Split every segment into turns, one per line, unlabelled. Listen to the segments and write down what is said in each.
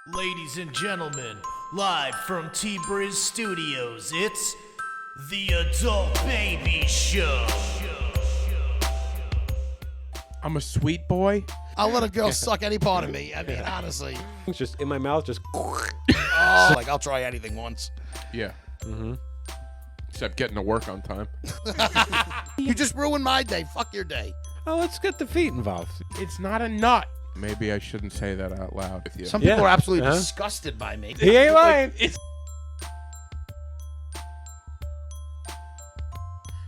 Ladies and gentlemen, live from T-Briz Studios, it's the Adult Baby Show.
I'm a sweet boy.
I'll let a girl suck any part of me. I mean, honestly.
It's just in my mouth, just.
Oh, like, I'll try anything once.
Yeah. Mm-hmm. Except getting to work on time.
You just ruined my day. Fuck your day.
Oh, let's get the feet involved.
It's not a nut. Maybe I shouldn't say that out loud with you.
Some people
Yeah.
are absolutely
Uh-huh.
disgusted by me.
He ain't lying.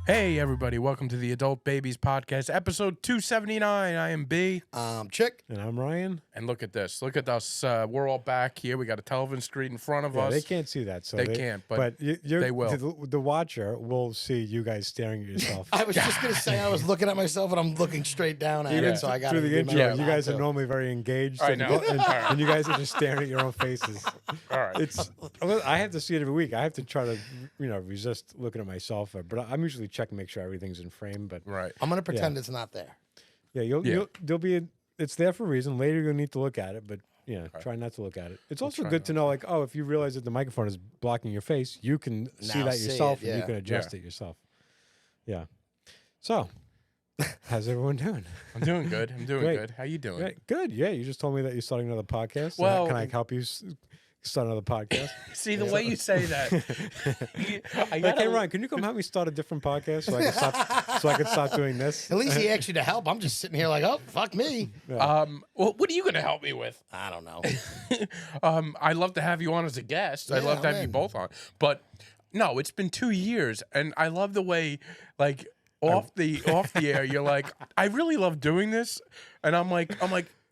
Hey, everybody. Welcome to the Adult Babies Podcast, episode 279. I am B.
Chick.
And I'm Ryan.
And look at this. Look at us. We're all back here. We got a television screen in front of
Yeah,
us.
they can't see that, so
They can't, but
you're,
they will.
The watcher will see you guys staring at yourself.
I was just going to say I was looking at myself and I'm looking straight down at it, so I got to
through the intro.
Yeah.
You guys are normally very engaged,
I
and,
know.
and you guys are just staring at your own faces.
All right.
I have to see it every week. I have to try to, resist looking at myself. But I'm usually checking, make sure everything's in frame. But
Right.
I'm going to pretend it's not there.
yeah, there'll be. It's there for a reason. Later you'll need to look at it, but try not to look at it. It's also good to know, like, if you realize that the microphone is blocking your face, you can see
Now
that
see
yourself,
it,
and you
yeah.
can adjust it yourself. Yeah. So, how's everyone doing?
I'm doing good. I'm doing
Great.
good. How you doing?
Great. Good. Yeah, you just told me that you're starting another podcast.
Well-
can I help you start another podcast?
See, the way you say that.
Hey, Ryan, can you come help me start a different podcast so I can stop doing this?
At least he asked you to help. I'm just sitting here like, oh, fuck me.
Well, what are you going to help me with?
I don't know.
I'd love to have you on as a guest. I'd
Yeah,
love to have
I'm
you
in.
both on. But no, it's been 2 years, and I love the way, like, off the air, you're like, I really love doing this, and I'm like,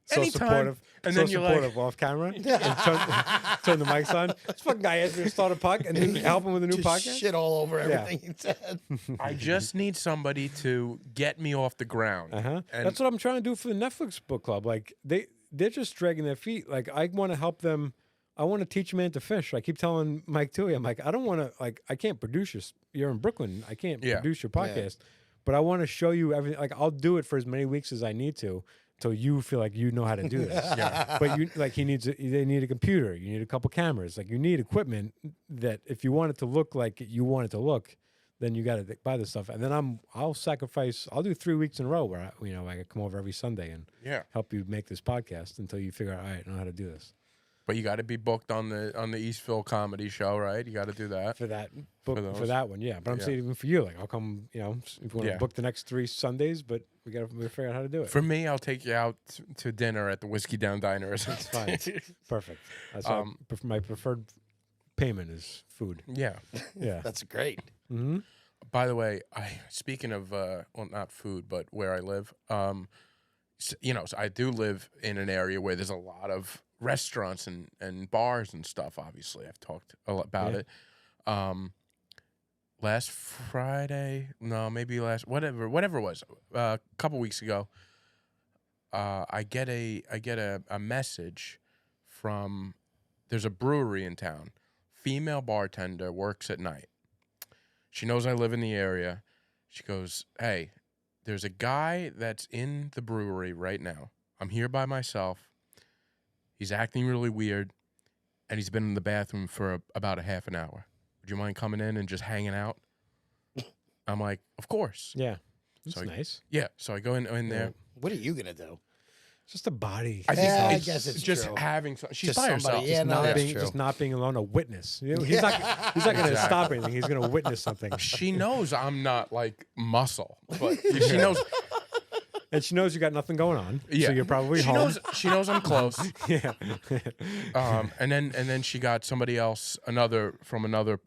So
anytime.
supportive.
And
so
then you're
supportive
like,
off camera. And turn the mics on. This fucking guy asked me to start a podcast and then help him with a new
Just
podcast.
shit all over everything he said.
I just need somebody to get me off the ground.
Uh-huh.
And
That's what I'm trying to do for the Netflix book club. Like they're just dragging their feet. Like I want to help them. I want to teach a man to fish. I keep telling Mike Toohey, I'm like, I don't want to, like, I can't produce your. You're in Brooklyn. I can't produce your podcast, but I want to show you everything. Like I'll do it for as many weeks as I need to. So you feel like you know how to do this.
Yeah.
But they need a computer. You need a couple cameras. Like you need equipment that if you want it to look like you want it to look, then you got to buy this stuff. And then I'll sacrifice. I'll do 3 weeks in a row where I can come over every Sunday and help you make this podcast until you figure out, all right, I know how to do this.
But you got to be booked on the Eastville comedy show, right? You got to do that.
For that book,
For those.
for that one, yeah. But I'm saying even for you, like I'll come, if you want to
Yeah.
book the next 3 Sundays, but we figure out how to do it.
For me, I'll take you out to dinner at the Whiskey Down Diner or something.
It's fine. Perfect. That's my preferred payment is food.
Yeah.
Yeah.
That's great.
Mm-hmm.
By the way, speaking of not food, but where I live, so I do live in an area where there's a lot of restaurants and bars and stuff. Obviously, I've talked a lot about it. Last Friday, whatever it was, a couple weeks ago, I get a message from, there's a brewery in town. Female bartender works at night. She knows I live in the area. She goes, hey, there's a guy that's in the brewery right now. I'm here by myself. He's acting really weird, and he's been in the bathroom for about a half an hour. Would you mind coming in and just hanging out? I'm like, of course.
Yeah. That's
So
nice.
Yeah, so I go in there.
What are you going to do?
It's just a body.
I think
I
it's
guess it's
just
true.
having. She's
Just
by
somebody,
herself.
yeah, no, that's true.
Just not being alone, a witness. He's not going to stop anything. He's going to witness something.
She knows I'm not like muscle, but she knows.
And she knows you got nothing going on.
Yeah.
So you're probably
She
home.
She knows I'm close.
Yeah.
And then she got somebody else, from another.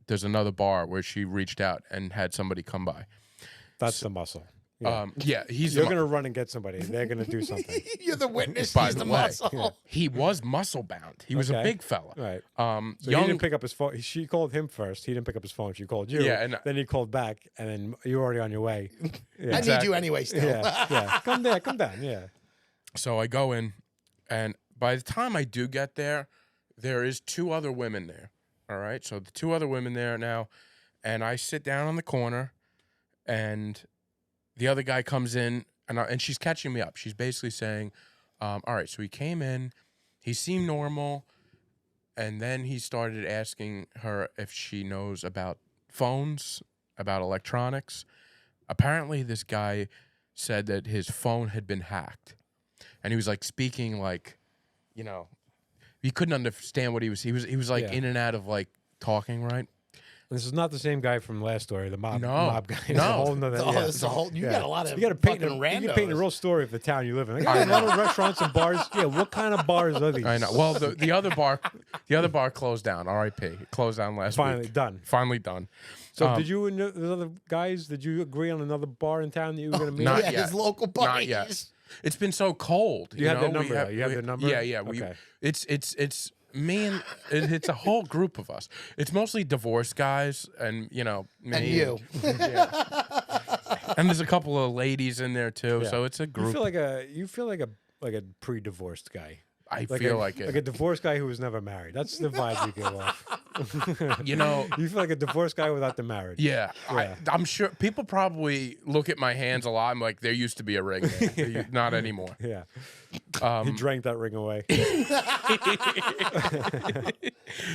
There's another bar where she reached out and had somebody come by.
That's the muscle. Yeah.
He's.
You're going to run and get somebody. They're going to do something.
You're the witness.
By
He's
the
the
way,
muscle.
he was muscle bound. He was a
Okay.
big fella.
Right. So
Young.
he didn't pick up his phone. She called him first. He didn't pick up his phone. She called you.
Yeah, and-
then he called back, and then you were already on your way. Yeah.
I need you anyway still.
yeah. Come down. Yeah.
So I go in, and by the time I do get there, there is 2 other women there. All right, so the 2 other women there now, and I sit down on the corner, and the other guy comes in, and she's catching me up. She's basically saying, all right, so he came in, he seemed normal, and then he started asking her if she knows about phones, about electronics. Apparently, this guy said that his phone had been hacked, and he was like speaking like, you know, you couldn't understand what he was. He was like
Yeah.
in and out of like talking, right?
This is not the same guy from last story, the mob guy. It's
No.
a whole nother,
Oh,
yeah.
it's a whole. You got a lot of.
You got to paint
fucking randos.
you paint a real story of the town you live in. Like, a lot of restaurants and bars. Yeah, what kind of bars are these?
I know. Well, the other bar closed down. R.I.P. It closed down last
Finally
week.
done.
Finally done.
So did you and the other guys? Did you agree on another bar in town that you were going to meet?
Not
Yeah,
yet.
his local
Not
buddies.
yet. It's been so cold.
You have their
know?
number, though. You have their number?
Yeah.
Okay.
It's me and it's a whole group of us. It's mostly divorced guys, and me
And you.
and there's a couple of ladies in there too.
Yeah.
So it's a group.
You feel like a pre-divorced guy.
I feel like
Like
it.
a divorced guy who was never married. That's the vibe you give off.
You know.
You feel like a divorced guy without the marriage.
Yeah,
Yeah.
I'm sure people probably look at my hands a lot. I'm like, there used to be a ring there. Not anymore.
Yeah. He drank that ring away.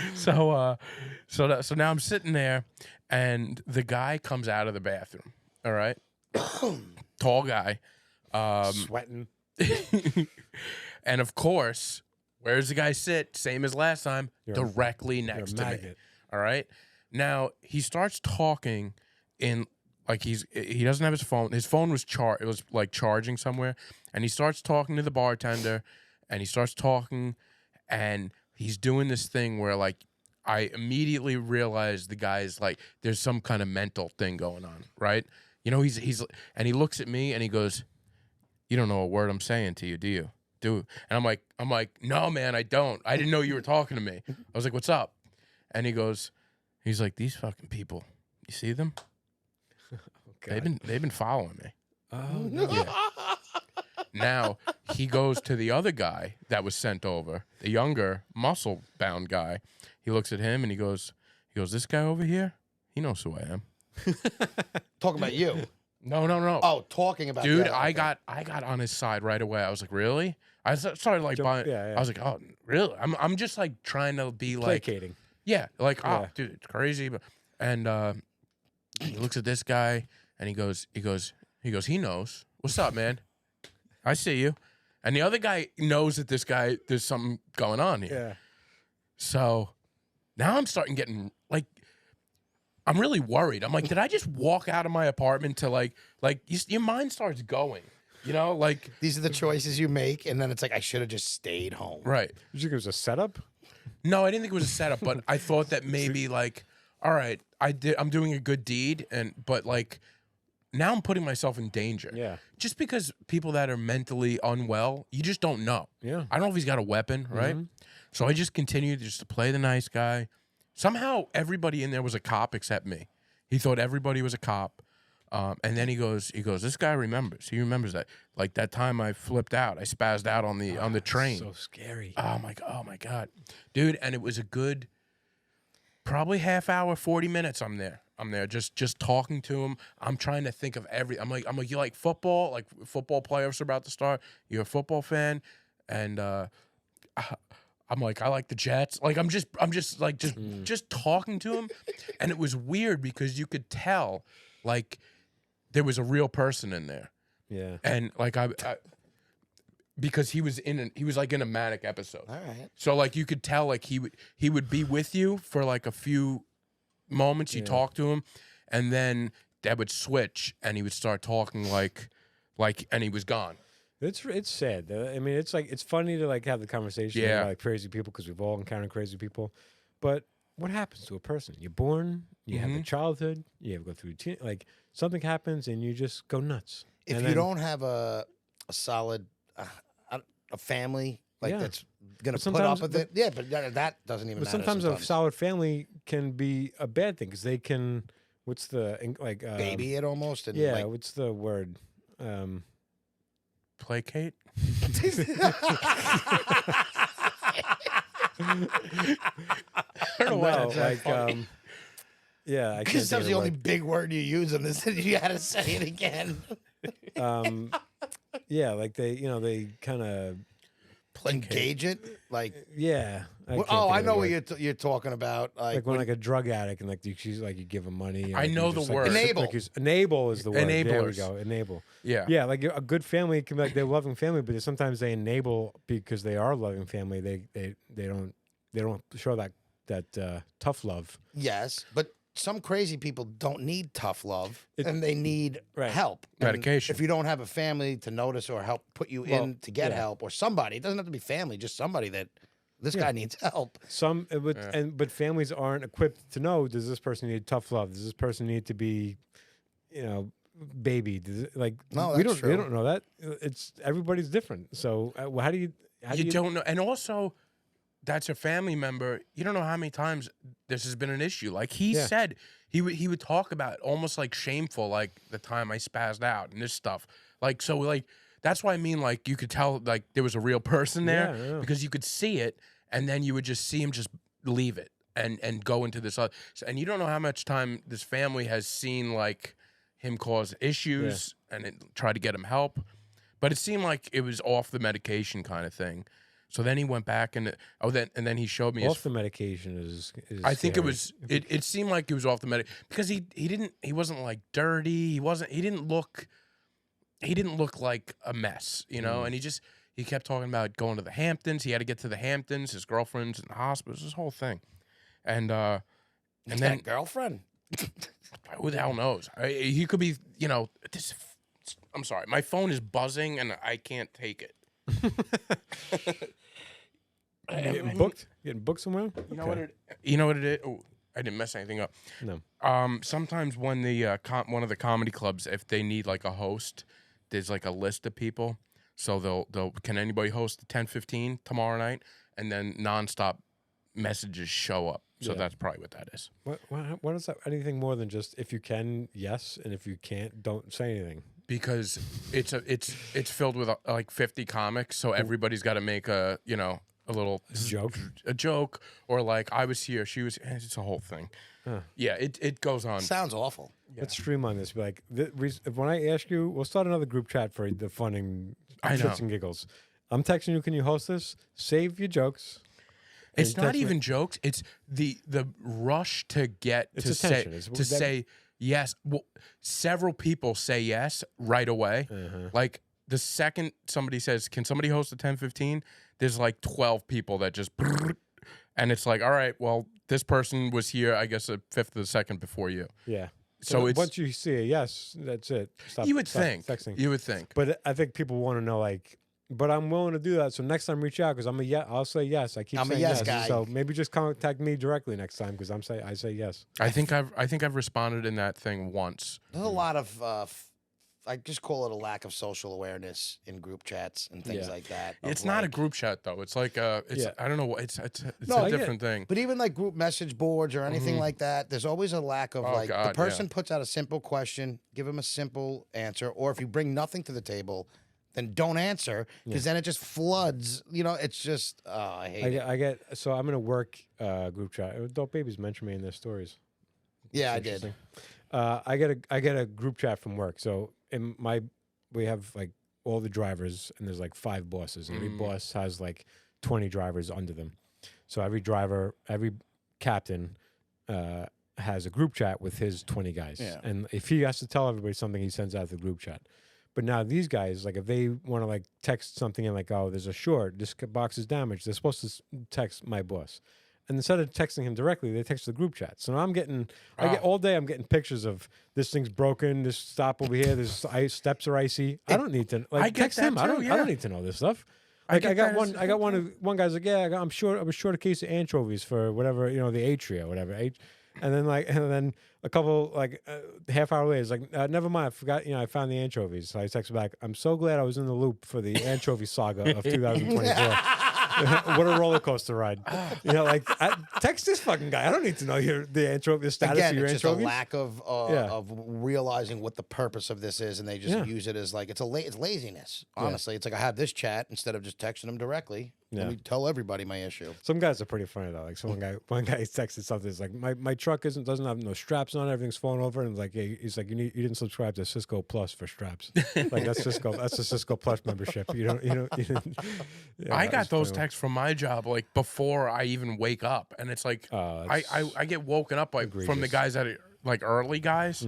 So now I'm sitting there, and the guy comes out of the bathroom. All right, tall guy,
Sweating.
and of course, where's the guy sit? Same as last time, directly
You're a
next to me.
maggot.
All right. Now he starts talking in like he doesn't have his phone. His phone was it was like charging somewhere, and he starts talking to the bartender, and he starts talking, and he's doing this thing where like I immediately realize the guy's like there's some kind of mental thing going on, right? He's and he looks at me and he goes, "You don't know a word I'm saying to you, do you?" And I'm like, "No, man, I don't. I didn't know you were talking to me." I was like, "What's up?" And he's like, "These fucking people, you see them?
Okay.
They've been following me."
Oh, no.
Yeah. Now he goes to the other guy that was sent over, the younger muscle bound guy. He looks at him and he goes, "This guy over here, he knows who I am."
Talking about you.
No.
Oh, talking about
Dude,
that.
I
Okay.
got on his side right away. I was like, "Really?" I started like buying.
yeah.
I was like, "Oh, really?" I'm just like trying to be like,
Placating.
yeah, like, "Oh,
Yeah.
dude, it's crazy." And he looks at this guy and he goes, "He knows. What's up, man? I see you." And the other guy knows that there's something going on here.
Yeah.
So now I'm starting getting like, I'm really worried. I'm like, did I just walk out of my apartment to like your mind starts going, like,
These are the choices you make, and then it's like I should have just stayed home.
right.
You think it was a setup?
No, I didn't think it was a setup, but I thought that maybe like, all right, I'm doing a good deed, but like now I'm putting myself in danger.
Yeah.
Just because people that are mentally unwell, you just don't know.
Yeah.
I don't know if he's got a weapon, right? So I just continued just to play the nice guy. Somehow everybody in there was a cop except me. He thought everybody was a cop. And then he goes, "This guy remembers. He remembers that. Like that time I flipped out. I spazzed out on the train."
So scary.
Oh my God. Dude, and it was a good probably half hour, 40 minutes I'm there just talking to him. I'm trying to think of I'm like, "You like football? Like football playoffs are about to start. You're a football fan?" And I'm like, "I like the Jets." Like I'm just talking to him. And it was weird because you could tell like there was a real person in there.
Yeah.
And like I because he was like in a manic episode.
All right.
So like you could tell like he would be with you for like a few moments. You talk to him, and then that would switch, and he would start talking like, and he was gone.
It's sad. I mean, it's funny to like have the conversation
Yeah.
about like crazy people because we've all encountered crazy people. But what happens to a person? You're born, you have a childhood, you have to go through like something happens and you just go nuts.
If
And
you
then-
don't have a solid a family like
Yeah.
that's gonna
But
put up
sometimes-
with it, yeah, but that doesn't even
But
matter.
sometimes a solid family can be a bad thing because they can. What's the like
baby it almost, and
Yeah,
like,
what's the word?
Placate? I don't know why
No,
that's that
like
funny.
yeah, I can't
because that
think
was
of
the only
word.
big word you use in this. You had to say it again.
Yeah, like they kind of
engage it. Like,
Yeah.
well,
can't
oh,
think
I
of the
know what
word.
you're talking about.
Like when like a drug addict and like she's like you give him money.
I
like,
know
you
the
just,
word.
Enable.
Enable is the word. There we
Enablers.
go. Enable.
Yeah.
Yeah, like a good family can be like they're a loving family, but sometimes they enable because they are a loving family. They don't show that tough love.
Yes, but some crazy people don't need tough love,
It-
and they need
Right.
help. And
Medication.
if you don't have a family to notice or help put you
Well,
in to get
yeah.
help, or somebody, it doesn't have to be family, just somebody that this
Yeah.
guy needs help.
But families aren't equipped to know, does this person need tough love? Does this person need to be, baby?
No,
we
that's
don't
true.
know that. It's everybody's different. So how do you
don't know. And also, that's a family member. You don't know how many times this has been an issue. Like he
Yeah.
said, he would talk about almost like shameful, like the time I spazzed out and this stuff. Like so, like that's why I mean, like you could tell, like there was a real person there
Yeah.
because you could see it, and then you would just see him just leave it and go into this other. And you don't know how much time this family has seen like him cause issues and try to get him help, but it seemed like it was off the medication kind of thing. So then he went back and then he showed me
off the medication is
I think
scary.
it was it seemed like he was off the because he wasn't like dirty. He didn't look like a mess, and he kept talking about going to the Hamptons. He had to get to the Hamptons, his girlfriend's in the hospital, this whole thing. And
He's
then
got a girlfriend.
who the hell knows? He could be, this I'm sorry. My phone is buzzing and I can't take it.
Getting booked somewhere.
You know what it is? Oh, I didn't mess anything up.
No.
Sometimes when the one of the comedy clubs, if they need like a host, there's like a list of people. So they'll can anybody host the 10:15 tomorrow night, and then nonstop messages show up. So
Yeah.
that's probably what that is.
What is that? Anything more than just if you can, yes, and if you can't, don't say anything.
Because it's filled with like 50 comics, so everybody's got to make a little
Joke.
or like I was here, she was. It's a whole thing.
Huh.
Yeah, it goes on.
Sounds awful.
Let's streamline this. Be like, when I ask you, we'll start another group chat for the fun and
I know.
shits and giggles. I'm texting you. Can you host this? Save your jokes.
It's
and
not
text me-
even jokes. It's the rush to get
It's
to say
attention. It's- that-
say yes. Well, several people say yes right away.
Uh-huh.
Like the second somebody says, "Can somebody host a 10:15?" There's like 12 people that just, and it's like, all right, well, this person was here, I guess, a fifth of a second before you.
Yeah.
So it's
once you see a yes, that's it. Stop,
you would
stop
think.
texting.
You would think.
But I think people want to know, like, but I'm willing to do that. So next time, reach out because I'll say yes. I keep
I'm a
saying
yes guy.
So maybe just contact me directly next time because I say yes.
I think I've responded in that thing once.
There's a lot of, I just call it a lack of social awareness in group chats and things
Yeah.
like that. of
It's not a
like-
group chat though. It's like
Yeah.
I don't know what it's
No, I
a
get it.
different thing.
But even like group message boards or anything like that, there's always a lack of
Oh,
like
God,
the person puts out a simple question, give them a simple answer, or if you bring nothing to the table, then don't answer because then it just floods. It's just I hate it.
I get. So I'm in a work group chat. Adult babies mention me in their stories.
Yeah, I
It's
did.
interesting. I get a group chat from work. So we have like all the drivers, and there's like 5 bosses. And every boss has like 20 drivers under them. So every driver, every captain has a group chat with his 20 guys.
Yeah.
And if he has to tell everybody something, he sends out the group chat. But now these guys, like if they want to like text something in like, oh, there's a short, this box is damaged, they're supposed to text my boss. And instead of texting him directly, they text the group chat. So now I get all day, I'm getting pictures of this thing's broken, this stop over here, this steps are icy. I don't need to
I get
text
that
him. I
too, yeah.
don't need to know this stuff.
I
Like I
get
got
that as-
one guy's like, yeah, I was short a case of anchovies for whatever, the atria, whatever. And then a couple half hour later, it's like, never mind, I forgot, I found the anchovies. So I text back, I'm so glad I was in the loop for the anchovy saga of 2024. What a roller coaster ride. Text this fucking guy. I don't need to know the status
Again,
of your
it's just a
anchovies.
lack of realizing what the purpose of this is, and they just
Yeah.
use it as like it's laziness. Honestly, it's like I have this chat instead of just texting them directly. Let me tell everybody my issue.
Some guys are pretty funny though. Like one guy texted something. It's like my truck doesn't have no straps on. Everything's falling over. And like, yeah, he's like, you didn't subscribe to Cisco Plus for straps. Like that's Cisco. That's a Cisco Plus membership. You didn't. Yeah,
I got those texts from my job like before I even wake up, and it's like I get woken up like from the guys that are like early guys.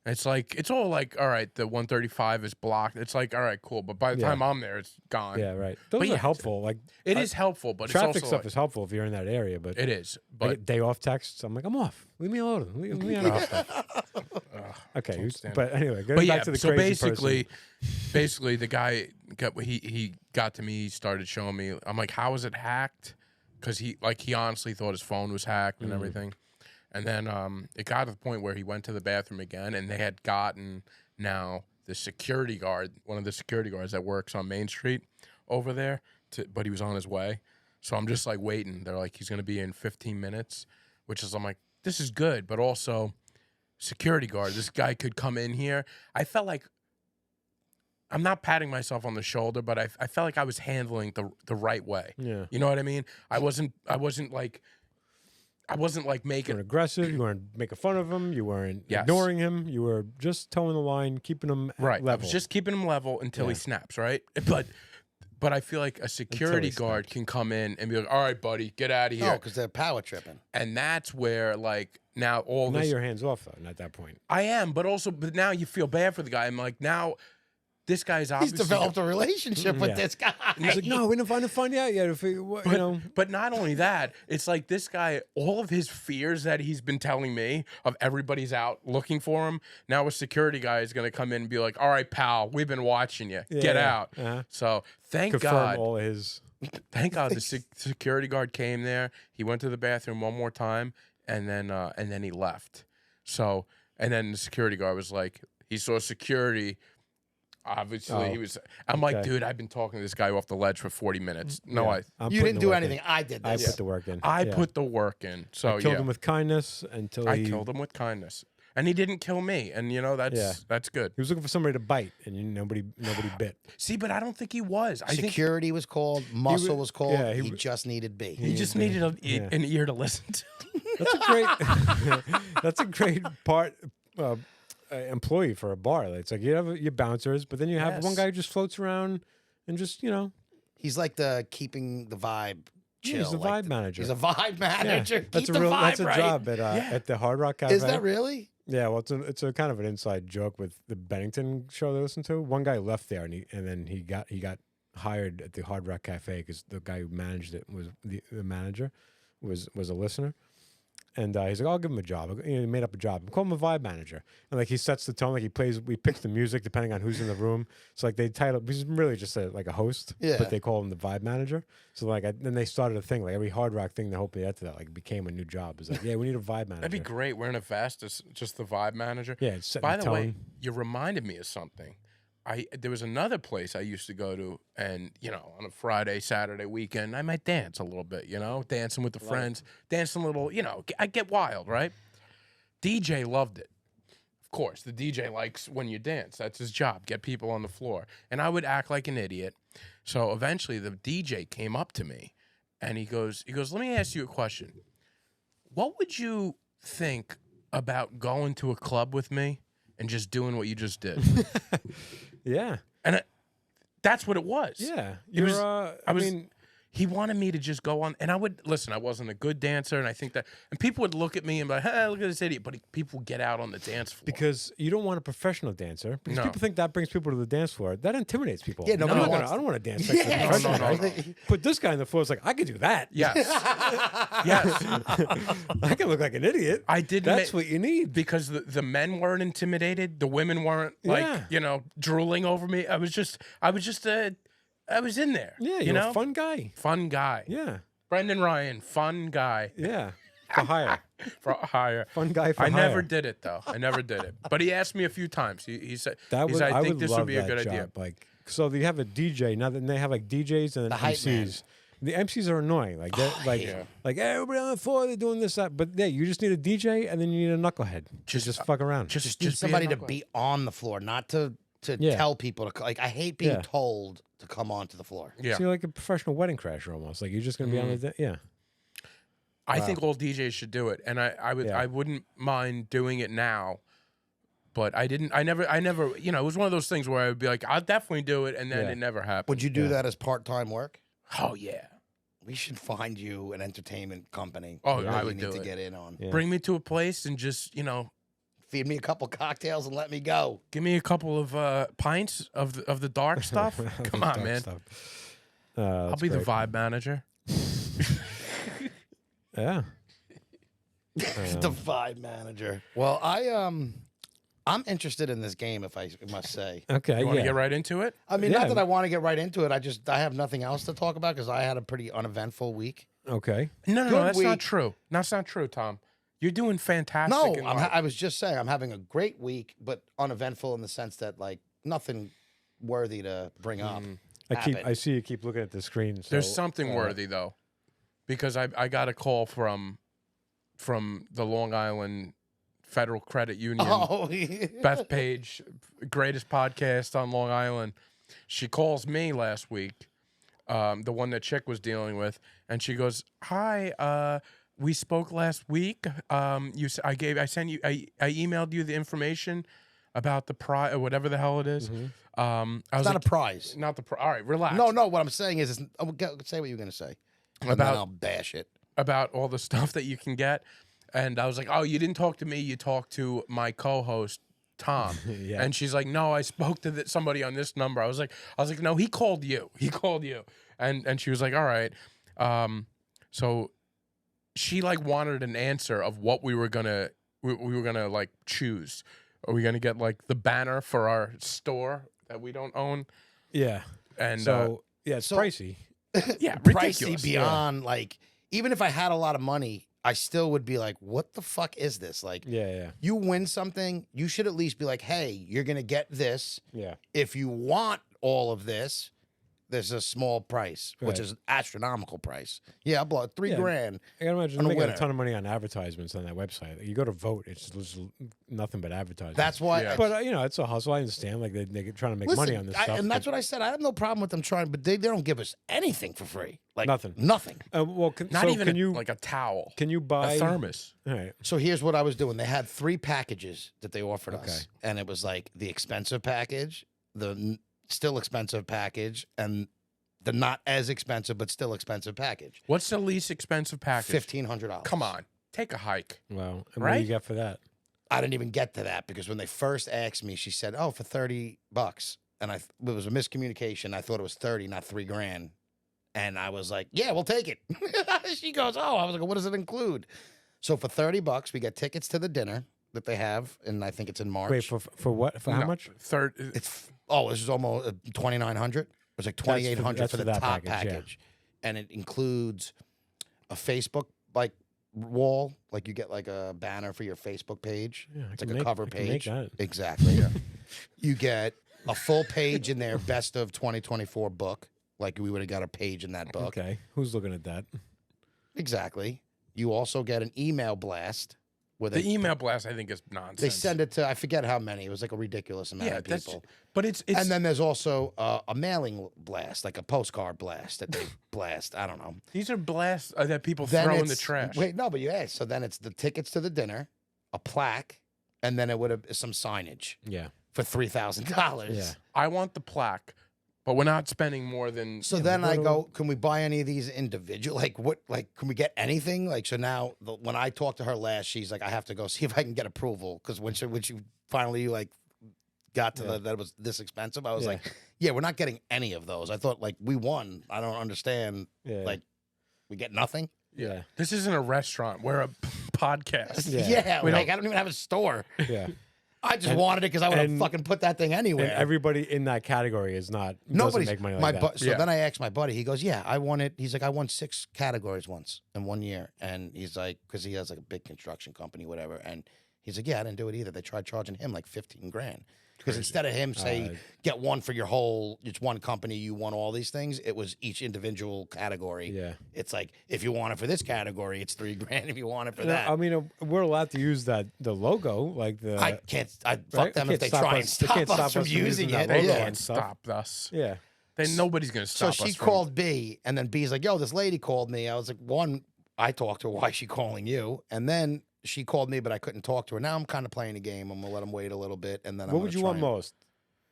It's like it's all like, all right, the 135 is blocked. It's like, all right, cool. But by the time I'm there, it's gone.
Yeah, right. Those are helpful. Like
it is helpful, but
traffic
it's also
stuff
like,
is helpful if you're in that area. But
it is.
I
But
get day off texts. I'm like, I'm off. Leave me alone. Leave me out. Okay, but anyway, going back to the
so
crazy
basically, the guy he got to me. He started showing me. I'm like, how was it hacked? Because he honestly thought his phone was hacked and everything. And then it got to the point where he went to the bathroom again, and they had gotten now the security guard, one of the security guards that works on Main Street over there, but he was on his way. So I'm just like waiting. They're like, he's going to be in 15 minutes, which is, I'm like, this is good, but also security guard. This guy could come in here. I felt like, I'm not patting myself on the shoulder, but I felt like I was handling the right way.
Yeah.
You know what I mean? I wasn't like making
You weren't aggressive. You weren't making fun of him. You weren't ignoring him. You were just towing the line, keeping him
right.
level.
I was just keeping him level until he snaps, right? But I feel like a security guard can come in and be like, all right, buddy, get out of here.
No, because they're power tripping.
And that's where, like, now
now you're hands off, though, at that point.
I am, but now you feel bad for the guy. I'm like, now this guy's obviously...
He's developed a relationship with this guy.
And he's like, no, we didn't find out yet. If
But not only that, it's like this guy, all of his fears that he's been telling me of everybody's out looking for him, now a security guy is going to come in and be like, all right, pal, we've been watching you. Get out. So thank
confirm
God.
all his...
Thank God the security guard came there. He went to the bathroom one more time, and then he left. So, and then the security guard was like, he saw security... Obviously, he was. I'm like, dude, I've been talking to this guy off the ledge for 40 minutes. No,
you didn't do anything. I did this.
I put the work in.
I put the work in. So
I killed him with kindness until
I killed him with kindness, and he didn't kill me. And you know that's good.
He was looking for somebody to bite, and nobody bit.
See, but I don't think he was. I think
Security was called. Muscle was called.
yeah,
he just needed B.
he just needed an ear to listen to.
That's a great. That's a great part. Employee for a bar. It's like you have your bouncers, but then you have one guy who just floats around and just
He's like the keeping the vibe chill.
he's the
like
vibe manager.
He's a vibe manager.
That's
Keep
a
the
real.
vibe
That's a
right.
job at the Hard Rock Cafe.
Is that really?
Yeah, well, it's a kind of an inside joke with the Bennington show they listen to. One guy left there, and then he got hired at the Hard Rock Cafe because the guy who managed it was the manager was a listener. And he's like, I'll give him a job. He made up a job. Call him a vibe manager. And like he sets the tone, like we pick the music depending on who's in the room. So like they title, he's really just like a host, but they call him the vibe manager. So like then they started a thing, like every Hard Rock thing, they hope they add to that, like became a new job. It's like, yeah, we need a vibe manager.
That'd be great. Wearing a vest as just the vibe manager.
Yeah, it's setting
By
the
the way,
tone.
you reminded me of something. There was another place I used to go to, and on a Friday, Saturday weekend, I might dance a little bit, dancing with the friends, dancing a little, I get wild, right? DJ loved it. Of course, the DJ likes when you dance. That's his job, get people on the floor. And I would act like an idiot. So eventually the DJ came up to me, and he goes, let me ask you a question. What would you think about going to a club with me and just doing what you just did?
Yeah.
And that's what it was.
Yeah.
He wanted me to just go on, and I would listen. I wasn't a good dancer, and I think that, and people would look at me and be like, "Hey, look at this idiot!" But people would get out on the dance floor
because you don't want a professional dancer. Because people think that brings people to the dance floor. That intimidates people.
Yeah,
I don't want to dance. Like a professional, right? Put this guy on the floor. It's like I could do that.
Yes, yes.
I can look like an idiot.
I did.
That's what you need
because the men weren't intimidated. The women weren't drooling over me. I was in there.
Yeah, you're a fun guy.
Fun guy.
Yeah.
Brendan Ryan, fun guy.
Yeah. For hire.
For hire.
Fun guy for hire.
I never did it, though. I never did it. But he asked me a few times. He said, I think this would be a good idea.
Like, so you have a DJ. Now that they have like DJs and MCs. The MCs are annoying. Like, like everybody on the floor, they're doing this, that. But yeah, you just need a DJ and then you need a knucklehead. Just fuck around.
Just somebody to be on the floor, not to to
Yeah.
tell people to like. I hate being
Yeah.
told to come onto the floor.
Yeah.
So you're like a professional wedding crasher almost. Like you're just gonna be on the yeah.
I think all DJs should do it, and
Yeah.
I wouldn't mind doing it now, but I never you know, it was one of those things where I would be like, I'll definitely do it, and then
Yeah.
it never happened.
Would you do that as part-time work?
Oh yeah,
We should find you an entertainment company.
Oh,
that
I
you
would
need
do
to
it.
get in on.
Yeah.
bring me to a place and just
Feed me a couple cocktails and let me go.
give me a couple of pints of the dark stuff. Come on,
Dark
man.
stuff.
I'll
That's
be the
great.
vibe manager.
Yeah.
The vibe manager. Well, I'm interested in this game, if I must say.
Okay.
You want to
Yeah.
get right into it?
I mean,
Yeah.
not that I want to get right into it. I have nothing else to talk about because I had a pretty uneventful week.
Okay.
No,
Good
that's not
week.
true. That's not true, Tom. You're doing fantastic.
No,
in life.
I was just saying I'm having a great week, but uneventful in the sense that like nothing worthy to bring up. happened.
I see you keep looking at the screen. So,
There's something worthy though, because I got a call from the Long Island Federal Credit Union.
Oh,
Beth Page, greatest podcast on Long Island. She calls me last week, the one that Chick was dealing with, and she goes, "Hi, we spoke last week. I emailed you the information about the prize or whatever the hell it is. I was
it's not
like,
a prize.
not the prize. All right, relax.
No, what I'm saying is say what you're gonna say, and then
About-
I'll bash it.
about all the stuff that you can get." And I was like, "Oh, you didn't talk to me. You talked to my co-host Tom."
Yeah.
And she's like, "No, I spoke to somebody on this number." I was like, "No, he called you. He called you." And she was like, "All right." So she like wanted an answer of what we were gonna like choose. Are we gonna get like the banner for our store that we don't own?
Yeah.
And
So yeah, it's
so-
pricey.
yeah,
Pricey
ridiculous.
beyond like even if I had a lot of money, I still would be like, what the fuck is this? Like,
Yeah.
you win something, you should at least be like, hey, you're gonna get this.
Yeah.
If you want all of this, there's a small price, which
Right.
is astronomical price. Yeah, I bought $3 grand.
I can imagine
On a
making a
winner.
ton of money on advertisements on that website. You go to vote, it's just nothing but advertising.
That's why.
Yeah.
But it's a hustle. I understand. Like they're trying to make money on this stuff.
and that's what I said. I have no problem with them trying, but they don't give us anything for free. Like
Nothing.
Nothing.
Well,
Not
so
even
can you
like a towel,
can you buy
a thermos.
All right.
So here's what I was doing. They had 3 packages that they offered us,
Okay.
and it was like the expensive package, the still expensive package, and the not as expensive but still expensive package.
What's the least expensive package?
$1,500.
Come on, take a hike.
Wow. And what do
Right?
you get for that?
I didn't even get to that because when they first asked me, she said, "Oh, for $30," and it was a miscommunication. I thought it was 30, not $3 grand, and I was like, "Yeah, we'll take it." She goes, "Oh," I was like, "What does it include?" So for $30, we get tickets to the dinner that they have, and I think it's in March.
Wait, for what? For how
No,
much?
Third.
This is almost 2,900. It was like
That's
2,800
that's
for the
for that
top
package,
package,
yeah.
and it includes a Facebook like wall, like you get like a banner for your Facebook page.
Yeah, I
It's
can
like a
make-
cover
I can make
page.
that.
Exactly. Yeah. You get a full page in their best of 2024 book. Like we would have got a page in that book.
Okay. Who's looking at that?
Exactly. You also get an email blast with
The email blast, I think, is nonsense.
They send it to I forget how many. It was like a ridiculous amount
Yeah,
of
that's.
people.
But it's
And then there's also a mailing blast, like a postcard blast that they blast. I don't know.
these are blasts that people
Then
throw in the
it's-
trash.
Wait, no, but you asked. So then it's the tickets to the dinner, a plaque, and then it would have some signage
Yeah.
for $3,000.
Yeah.
I want the plaque, but we're not spending more than.
So
Yeah,
then
but
I
what
go, can we buy any of these individual? Like what? Like can we get anything? Like so now, when I talked to her last, she's like, I have to go see if I can get approval because when she finally like got to that it was this expensive, I was
Yeah.
like, yeah, we're not getting any of those. I thought like we won. I don't understand.
Yeah.
Like we get nothing.
yeah.
This isn't a restaurant. We're a podcast.
Yeah.
Like I don't even have a store.
Yeah.
I just wanted it because I would have
and-
fucking put that thing anywhere.
And everybody in that category is not doesn't
Nobody's
make money like
my
that.
So
Yeah.
then I asked my buddy. He goes, "Yeah, I won it." He's like, "I won 6 categories once in 1 year," and he's like, because he has like a big construction company, whatever. And he's like, "Yeah, I didn't do it either. They tried charging him like 15 grand." Because instead of him say get one for your whole, it's one company, you want all these things. It was each individual category.
Yeah.
It's like if you want it for this category, it's $3,000. If you want it for
No,
that,
I mean, we're allowed to use the logo, like the.
I can't. I fuck
right?
them
They
if they
can't
try and
they
stop
can't
us from using
that
it.
logo
Yeah.
and stuff.
Stop us.
Yeah.
Then nobody's gonna
So
stop us.
she
from-
called B, and then B's like, "Yo, this lady called me." I was like, "One, I talked to her. Why is she calling you?" And then she called me, but I couldn't talk to her. Now I'm kind of playing a game. I'm gonna let them wait a little bit, and then
What would you want most?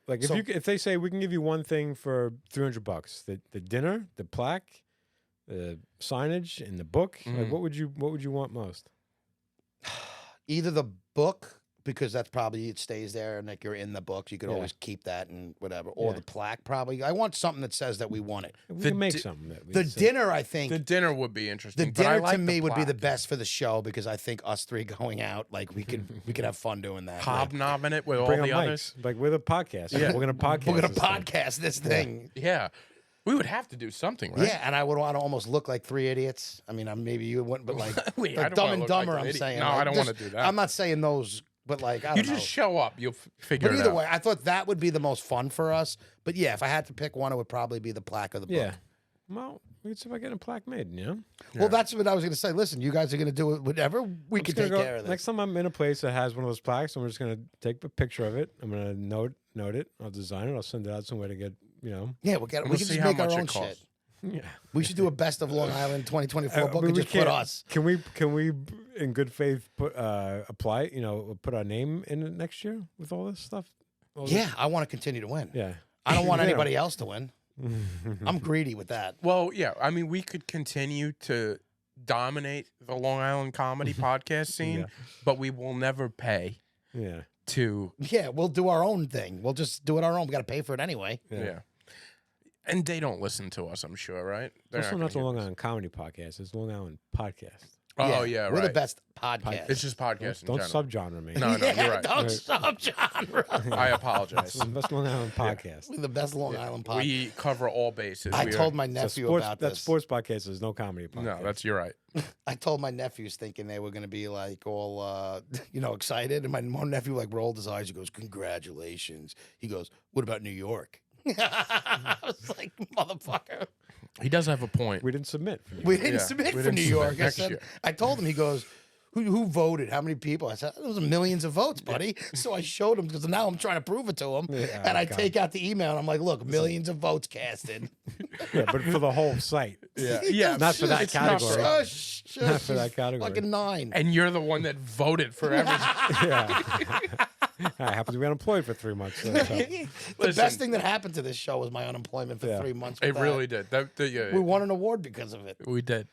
Like
So-
if they say we can give you one thing for $300, the dinner, the plaque, the signage, and the book. Like what would you want most?
Either the book, because that's probably it stays there and like you're in the book, you could
Yeah.
always keep that and whatever, or
Yeah.
the plaque. Probably, I want something that says that we won it.
We
The
can make
di-
something. That we
The
say.
dinner, I think.
The dinner would be
The
interesting. but I
dinner
like
to me would be the
plaque.
best for the show because I think us three going out, like we could have fun doing that. Like,
Hobnobbing it with all
Bring
the
on
others.
mics. Like we're the podcast.
Yeah.
We're gonna podcast.
we're gonna
this thing.
podcast this thing.
Yeah, we would have to do something, right?
Yeah, and I would want to almost look like three idiots. I mean, maybe you wouldn't, but like,
Wait,
like
I don't
Dumb
wanna
and
look like
Dumber.
an
I'm
idiot.
saying.
No,
like,
I don't wanna
just-
do that.
I'm not saying those, but like, I
You
don't know.
just show up. You'll figure
But
it
either
out.
way, I thought that would be the most fun for us. But yeah, if I had to pick one, it would probably be the plaque of the book.
Yeah. Well, we could see about getting a plaque made. You know.
Well, that's what I was going to say. Listen, you guys are going to do it, whatever. We
I'm
can
just gonna
take care of this.
Next time I'm in a place that has one of those plaques, I'm just gonna take a picture of it. I'm gonna note it. I'll design it. I'll send it out somewhere to get.
Yeah, we can
We'll
just
see how
make our
much it
own
costs.
shit.
Yeah.
We should do a best of Long Island 2024 book
I mean,
and
we
just put
can't-
us.
Can we in good faith put apply? Put our name in it next year with all this stuff. All this-
Yeah, I want to continue to win.
Yeah.
I don't want
Yeah.
anybody else to win. I'm greedy with that.
Well, yeah. I mean, we could continue to dominate the Long Island comedy podcast scene,
Yeah.
but we will never pay
Yeah.
to.
Yeah, we'll do our own thing. We'll just do it our own. We got to pay for it anyway.
Yeah. And they don't listen to us, I'm sure, right? They're
Also,
gonna
not the
hear
Long
this.
Island comedy podcast. It's Long Island podcast.
Oh, yeah, right.
We're the best podcast.
It's just podcast in
Don't
general.
subgenre me.
No,
yeah,
you're right.
Don't subgenre.
I apologize.
It's the best Long Island podcast.
We're the best Long Island podcast.
We cover all bases.
I
We are-
told my
It's a
nephew
sports,
about
that
this.
sports podcast is no comedy podcast.
No, that's you're right.
I told my nephews thinking they were going to be like all, excited. And my nephew like rolled his eyes. He goes, "Congratulations." He goes, "What about New York?" I was like, "Motherfucker,
He does have a point.
we didn't submit for New York." I
next
said,
year.
I told him. He goes, "Who voted? How many people?" I said, "There was millions of votes, buddy." So I showed him because now I'm trying to prove it to him.
Yeah,
And I
God.
take out the email and I'm like, "Look, millions of votes casted."
Yeah, but for the whole site.
Yeah, yeah.
Not for that
it's not
category.
for-
Shush,
Not for that
he's
category.
Fucking 9.
And you're the one that voted for everything.
Yeah. I happen to be unemployed for 3 months. So.
The
Listen.
best thing that happened to this show was my unemployment for
Yeah.
3 months.
It
with that.
really did. Yeah,
We won an award because of it.
we did.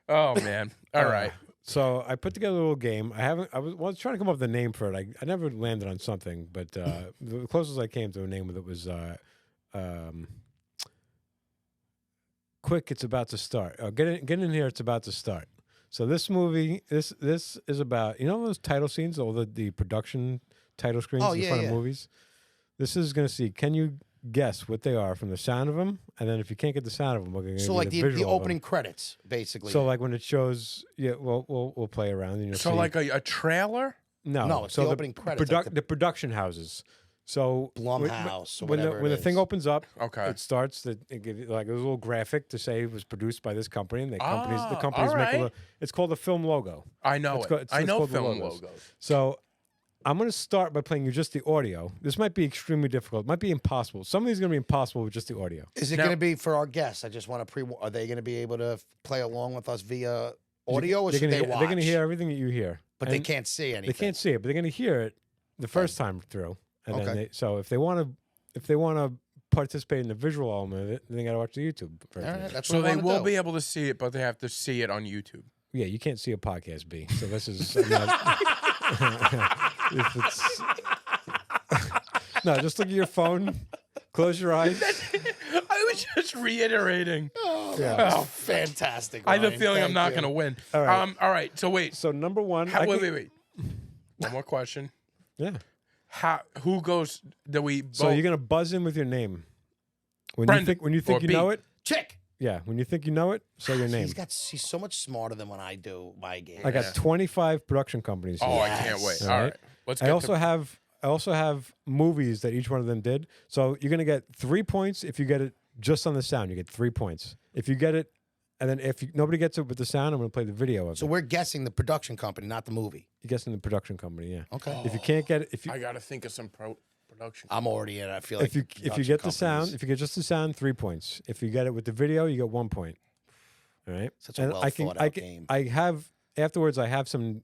Oh man! All right.
So I put together a little game. I was trying to come up with a name for it. I never landed on something, but the closest I came to a name with it was "Quick, It's About to Start." Get in here, it's about to start. So this movie, this is about those title scenes, all the production title screens
Oh,
in
yeah,
front
yeah.
of movies. This is going to see. Can you guess what they are from the sound of them? And then if you can't get the sound of them, we're going to
So like the opening credits, basically.
So like when it shows, we'll play around. And you'll
So
see.
like a trailer?
No, it's the opening credits, like
the production houses. So
Blumhouse or
when
whatever
the
it
thing
is.
opens up,
Okay.
it starts. It gives you like a little graphic to say it was produced by this company, and the company's
all
making.
right.
It's called the film logo.
I know
It's
it.
called- it's-
I
it's
know
called the
film
logos.
logos.
So I'm going to start by playing you just the audio. This might be extremely difficult. It might be impossible. Some of these are going to be impossible with just the audio.
Is it
Now-
going to be for our guests? I just want to Are they going to be able to play along with us via audio, or should they watch?
They're going to hear everything that you hear,
but they
And
can't see anything.
They can't see it, but they're going to hear it the first time through. And
Okay.
then so if they want to participate in the visual element of it, then they got to watch the YouTube version.
All
of
right,
it.
that's
So
what I
they
wanna
will
do.
be able to see it, but they have to see it on YouTube.
Yeah, you can't see a podcast, B. So this is if it's no, just look at your phone, close your eyes.
I was just reiterating.
Oh,
Yeah.
that's fantastic.
I have a
Ryan.
feeling I'm
Thank
not
you.
going to win.
All right.
All right. So wait.
So number one,
Wait. One more question.
Yeah.
Who goes? Do we?
So
vote?
you're gonna buzz in with your name when
Brendan,
you think
or
you
B.
know it.
Chick.
Yeah, when you think you know it, say your name.
He's so much smarter than when I do my game.
I got 25 production companies.
Oh,
here.
I can't wait.
Yes.
All right. Let's.
I
Get
also have I also have movies that each one of them did. So you're gonna get 3 points if you get it just on the sound. You get 3 points. If you get it, and then if nobody gets it with the sound, I'm gonna play the video of
So
it.
we're guessing the production company, not the movie.
You're guessing the production company, yeah.
Okay.
If you can't get it,
I gotta think of some production.
I'm already in. I feel like
if you
production
get the sound,
companies-
if you get just the sound, 3 points. If you get it with the video, you get 1 point. All right.
Such a
And
well
I can,
thought
I
out
can,
game.
I have afterwards. I have some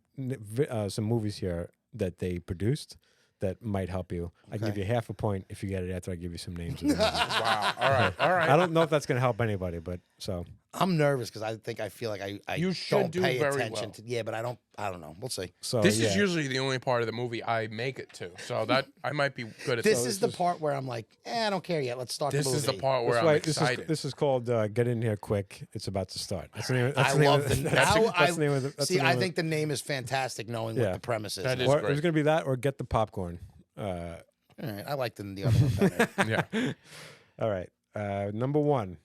movies here that they produced that might help you. I can give
Okay.
you half a point if you get it after I give you some names. Of the movies.
Wow. All right. All right.
I don't know if that's going to help anybody, but so
I'm nervous because I feel like I
You should
don't
do
pay
very
attention
well.
to. Yeah, but I don't know. We'll see.
This
yeah.
is usually the only part of the movie I make it to, so that I might be good at.
This is the part where I'm like, I don't care yet. Let's start
This
the movie.
is the part where
That's
I'm
why
excited.
this is called "Get In Here Quick." It's about to start. That's the name. That's
I
the name
love
of
the.
that's
I
the name of the. That's
see.
the name
I
of the-
think the name is fantastic, knowing
Yeah.
what the premise is.
That is
or it
great.
was going to be that or "Get the Popcorn."
All right, I like the other one better.
Yeah.
All right, number 1.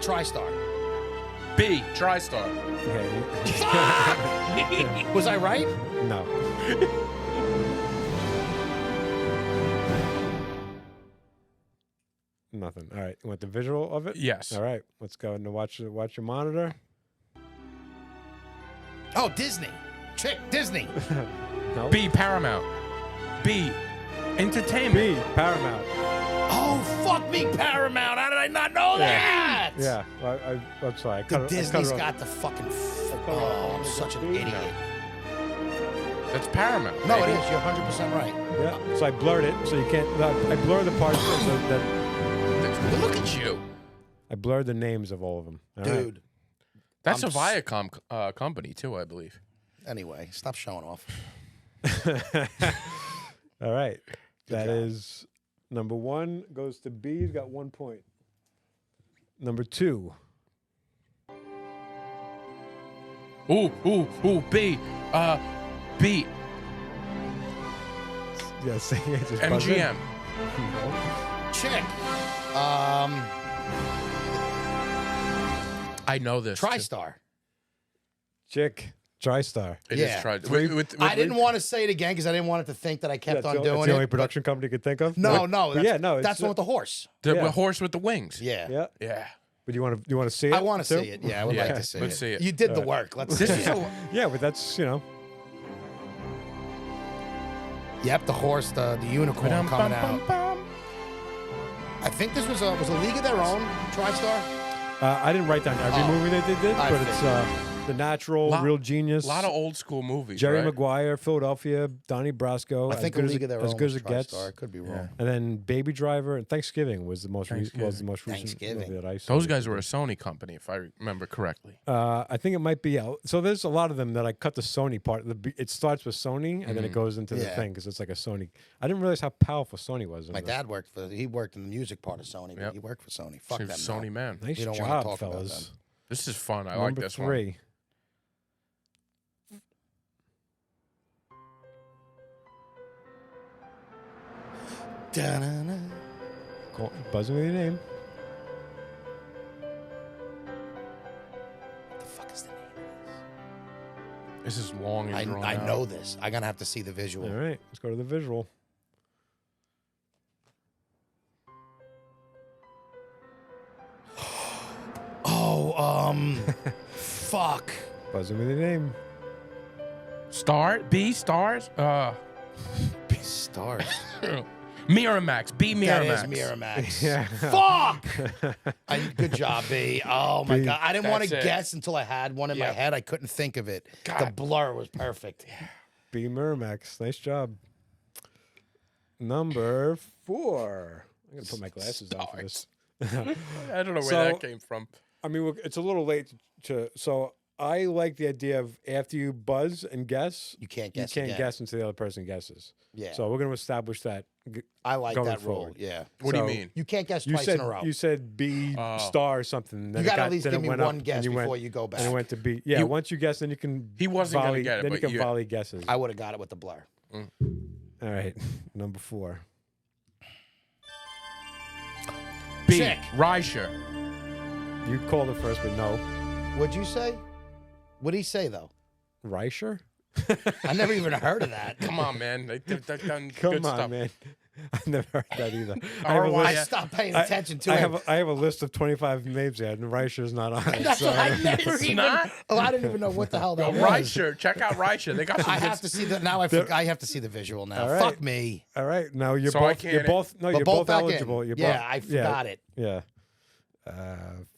TriStar.
B. TriStar.
Okay.
Was I right?
No. Nothing. All right. You want the visual of it?
Yes.
All right. Let's go and watch your monitor.
Oh, Disney. Chick, Disney.
No.
B. Paramount. B. Entertainment.
B. Paramount.
Oh, fuck me, Paramount. How did I not know that?
Yeah. Well, I'm sorry. I
The
cut it- I cut
Disney's
it off.
got the fucking.
cut it
Oh,
off.
I'm such an
B.
idiot.
That's Paramount.
No, it
baby.
is. You're 100% right.
Yeah. So I blurred it, so you can't. I blurred the parts that
Look at you.
I blurred the names of all of them. All right.
Dude.
That's
I'm
a Viacom company too, I believe.
Anyway, stop showing off.
All right. That
job.
is number 1 goes to B. He's got 1 point. Number 2.
Ooh, B. B.
Yeah, say it. Just buzz in.
MGM.
Chick.
I know this. too.
TriStar.
Chick. TriStar.
It
Yeah.
is Tri.
Three-
I didn't want to say it again because I didn't want it to think that I kept on
That's
doing
the only
it.
production company you could think of.
No,
But-
no.
but
That's,
yeah, no.
That's the one with the horse.
The
Yeah.
horse with the wings.
Yeah.
Yeah.
Yeah.
But you want to see it?
I want to
too?
see it. Yeah, I would
Yeah,
like to see
let's
it.
see it.
You did the work. Let's see
This is
it.
a,
Yeah, but that's
Yep, the horse, the unicorn coming out. I think this was a League of Their Own, TriStar.
I didn't write down every
Oh,
movie that they did,
I
but it's The Natural, Real Genius.
A lot of old school movies.
Jerry
right?
Maguire, Philadelphia, Donnie Brasco.
I think
as good
a League
as,
of Their
as
Own
good as
was
it gets.
TriStar. I could be wrong.
And then Baby Driver and Thanksgiving was the most recent
Thanksgiving.
recent
Thanksgiving.
movie that I saw.
Those guys were a Sony company, if I remember correctly.
I think it might be out. So there's a lot of them that I cut the Sony part. It starts with Sony and then it goes into the
Yeah.
thing because it's like a Sony. I didn't realize how powerful Sony was.
My dad worked in the music part of Sony, but
Yep.
he worked for Sony. Fuck
Seems
them.
Sony man.
Nice
We don't wanna
job,
talk about
fellas.
them.
This is fun. I like
Number
this
3.
Da-na-na.
Buzzing with your name.
What the fuck is the name of
This is long and
this?
drawn
I
out.
know this. I'm gonna have to see the visual.
All right, let's go to the visual.
Oh, fuck.
Buzzing with your name.
Stars?
Stars.
Miramax. B Miramax.
That is Miramax.
Yeah.
Fuck! Good job, B. Oh my
B.
god, I didn't want to
That's it.
guess until I had one in my
Yep.
head. I couldn't think of it. The
God.
blur was perfect.
B Miramax. Nice job. Number 4. I'm gonna put my glasses on for this.
I don't know where
So-
that came from.
I mean, it's a little late to. So I like the idea of after you buzz and guess,
You can't
you
guess.
can't
again.
guess until the other person guesses.
Yeah.
So we're going to establish that.
I like
going
that rule.
forward.
Yeah.
What do you
So-
mean?
You can't guess
You
twice
said
in a row.
you said B star or something. Then
You
it
gotta
got-
at least
then
give
it
me
went up,
one
and
guess
you
before
went,
you go back.
And it went to B. Yeah,
He-
once you guess, then you can.
He wasn't gonna
volley,
get it,
Then
but
you can
you-
volley guesses.
I would have got it with the blur.
All right, number 4.
B.
Chick.
Risher.
You called it first, but no.
What'd you say? What'd he say though?
Reicher?
I never even heard of that.
Come on, man. They've done
Come
good
on,
stuff.
man. I never heard that either.
I stopped paying attention to it.
I have a list of 25 names there, and Reicher's not on it.
That's
So.
what I never even.
not?
Oh, I didn't even know what the hell that was.
Reicher. Check out Reicher. They got some
I
good
have to see the now. I have to see the visual now.
All right.
Fuck me.
All right, now you're
So I
both. You're
can't-
both. No,
We're
you're both
back in.
eligible. You're
Yeah,
both,
I forgot it.
Yeah.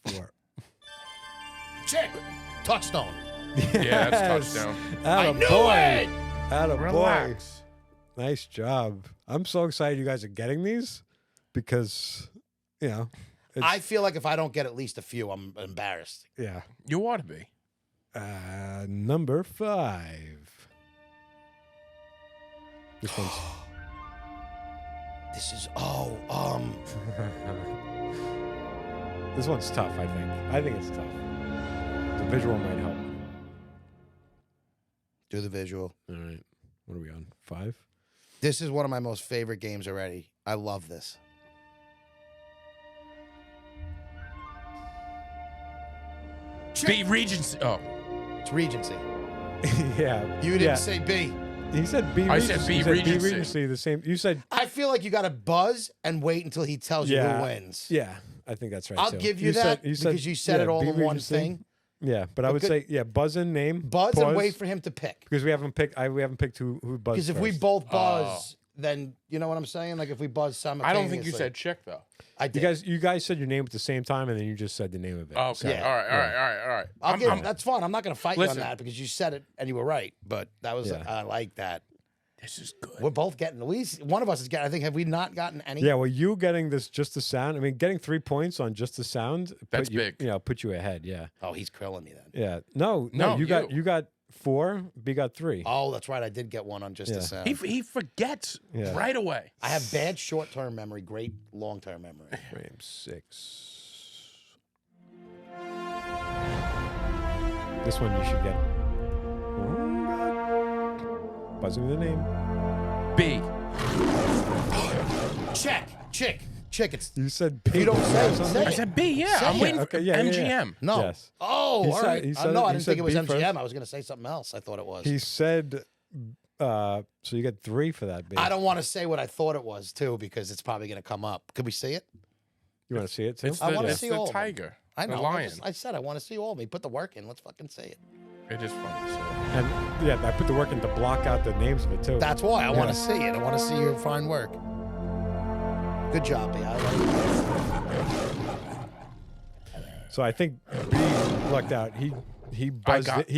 4.
Check. Touchstone.
Yeah, that's touchdown.
I knew it.
Atta boy.
Relax.
Nice job. I'm so excited you guys are getting these because, you know, it's,
I feel like if I don't get at least a few, I'm embarrassed.
yeah.
You ought to be.
Number 5. This one's.
This is
This one's tough. I think it's tough. The visual might help.
do the visual.
All right. What are we on? 5?
This is one of my most favorite games already. I love this.
B Regency. Oh,
It's Regency.
Yeah.
You didn't
yeah.
say B.
He said B.
I said
Regency.
B
He said
Regency.
B Regency. The same. You said.
I feel like you got to buzz and wait until he tells you
Yeah.
who wins.
Yeah. I think that's right.
I'll
too.
give you that because you said it all
B
in one
Regency.
thing.
Yeah, but I would
good-
say buzz in name.
Buzz
pause,
and wait for him to pick.
because we haven't picked. We haven't picked who buzzed.
Because if we
first.
both buzz, then you know what I'm saying. Like if we buzz
I
simultaneously.
don't think you said chick though.
I
you
did.
guys said your name at the same time, and then you just said the name of it.
Oh, okay.
Yeah.
All right.
I'll give. That's fine. I'm not going to fight you
Listen.
on that because you said it and you were right. But that was
Yeah.
I like that.
This is good.
We're both getting at least one of us is getting. I think have we not gotten any?
Yeah, well, you getting this just the sound. I mean, getting 3 points on just the sound.
That's
put you,
big.
You know, put you ahead. Yeah,
Oh, he's killing me then.
yeah. No,
No,
you got 4. B got 3.
Oh, that's right. I did get one on just
Yeah.
the sound.
He forgets
Yeah.
right away.
I have bad short-term memory, great long-term memory.
Frame 6. This one you should get. Buzzing the name.
B.
Check, chick. It's
You said
if you don't say it,
something?
say
I
it.
said B. Yeah,
Say
I'm
it.
waiting
Okay,
for
yeah, yeah,
MGM.
yeah.
No.
Yes.
Oh,
He
all
said-
right.
he said-
No, I
he
didn't
said
think it was
B
MGM.
first.
I was going to say something else. I thought it was.
He said, so you get 3 for that, B.
I don't want to say what I thought it was too because it's probably going to come up. Could we see it?
You want to see it too?
It's
I
the,
wanna
it's
see
the
all of them.
tiger.
I know.
The lion.
I said I want to see all of me. Put the work in. Let's fucking say it.
It is funny. So.
And yeah, I put the work in to block out the names of it too.
That's why I want to see it. I want to see your fine work. Good job, B. I like
So I think B lucked out. He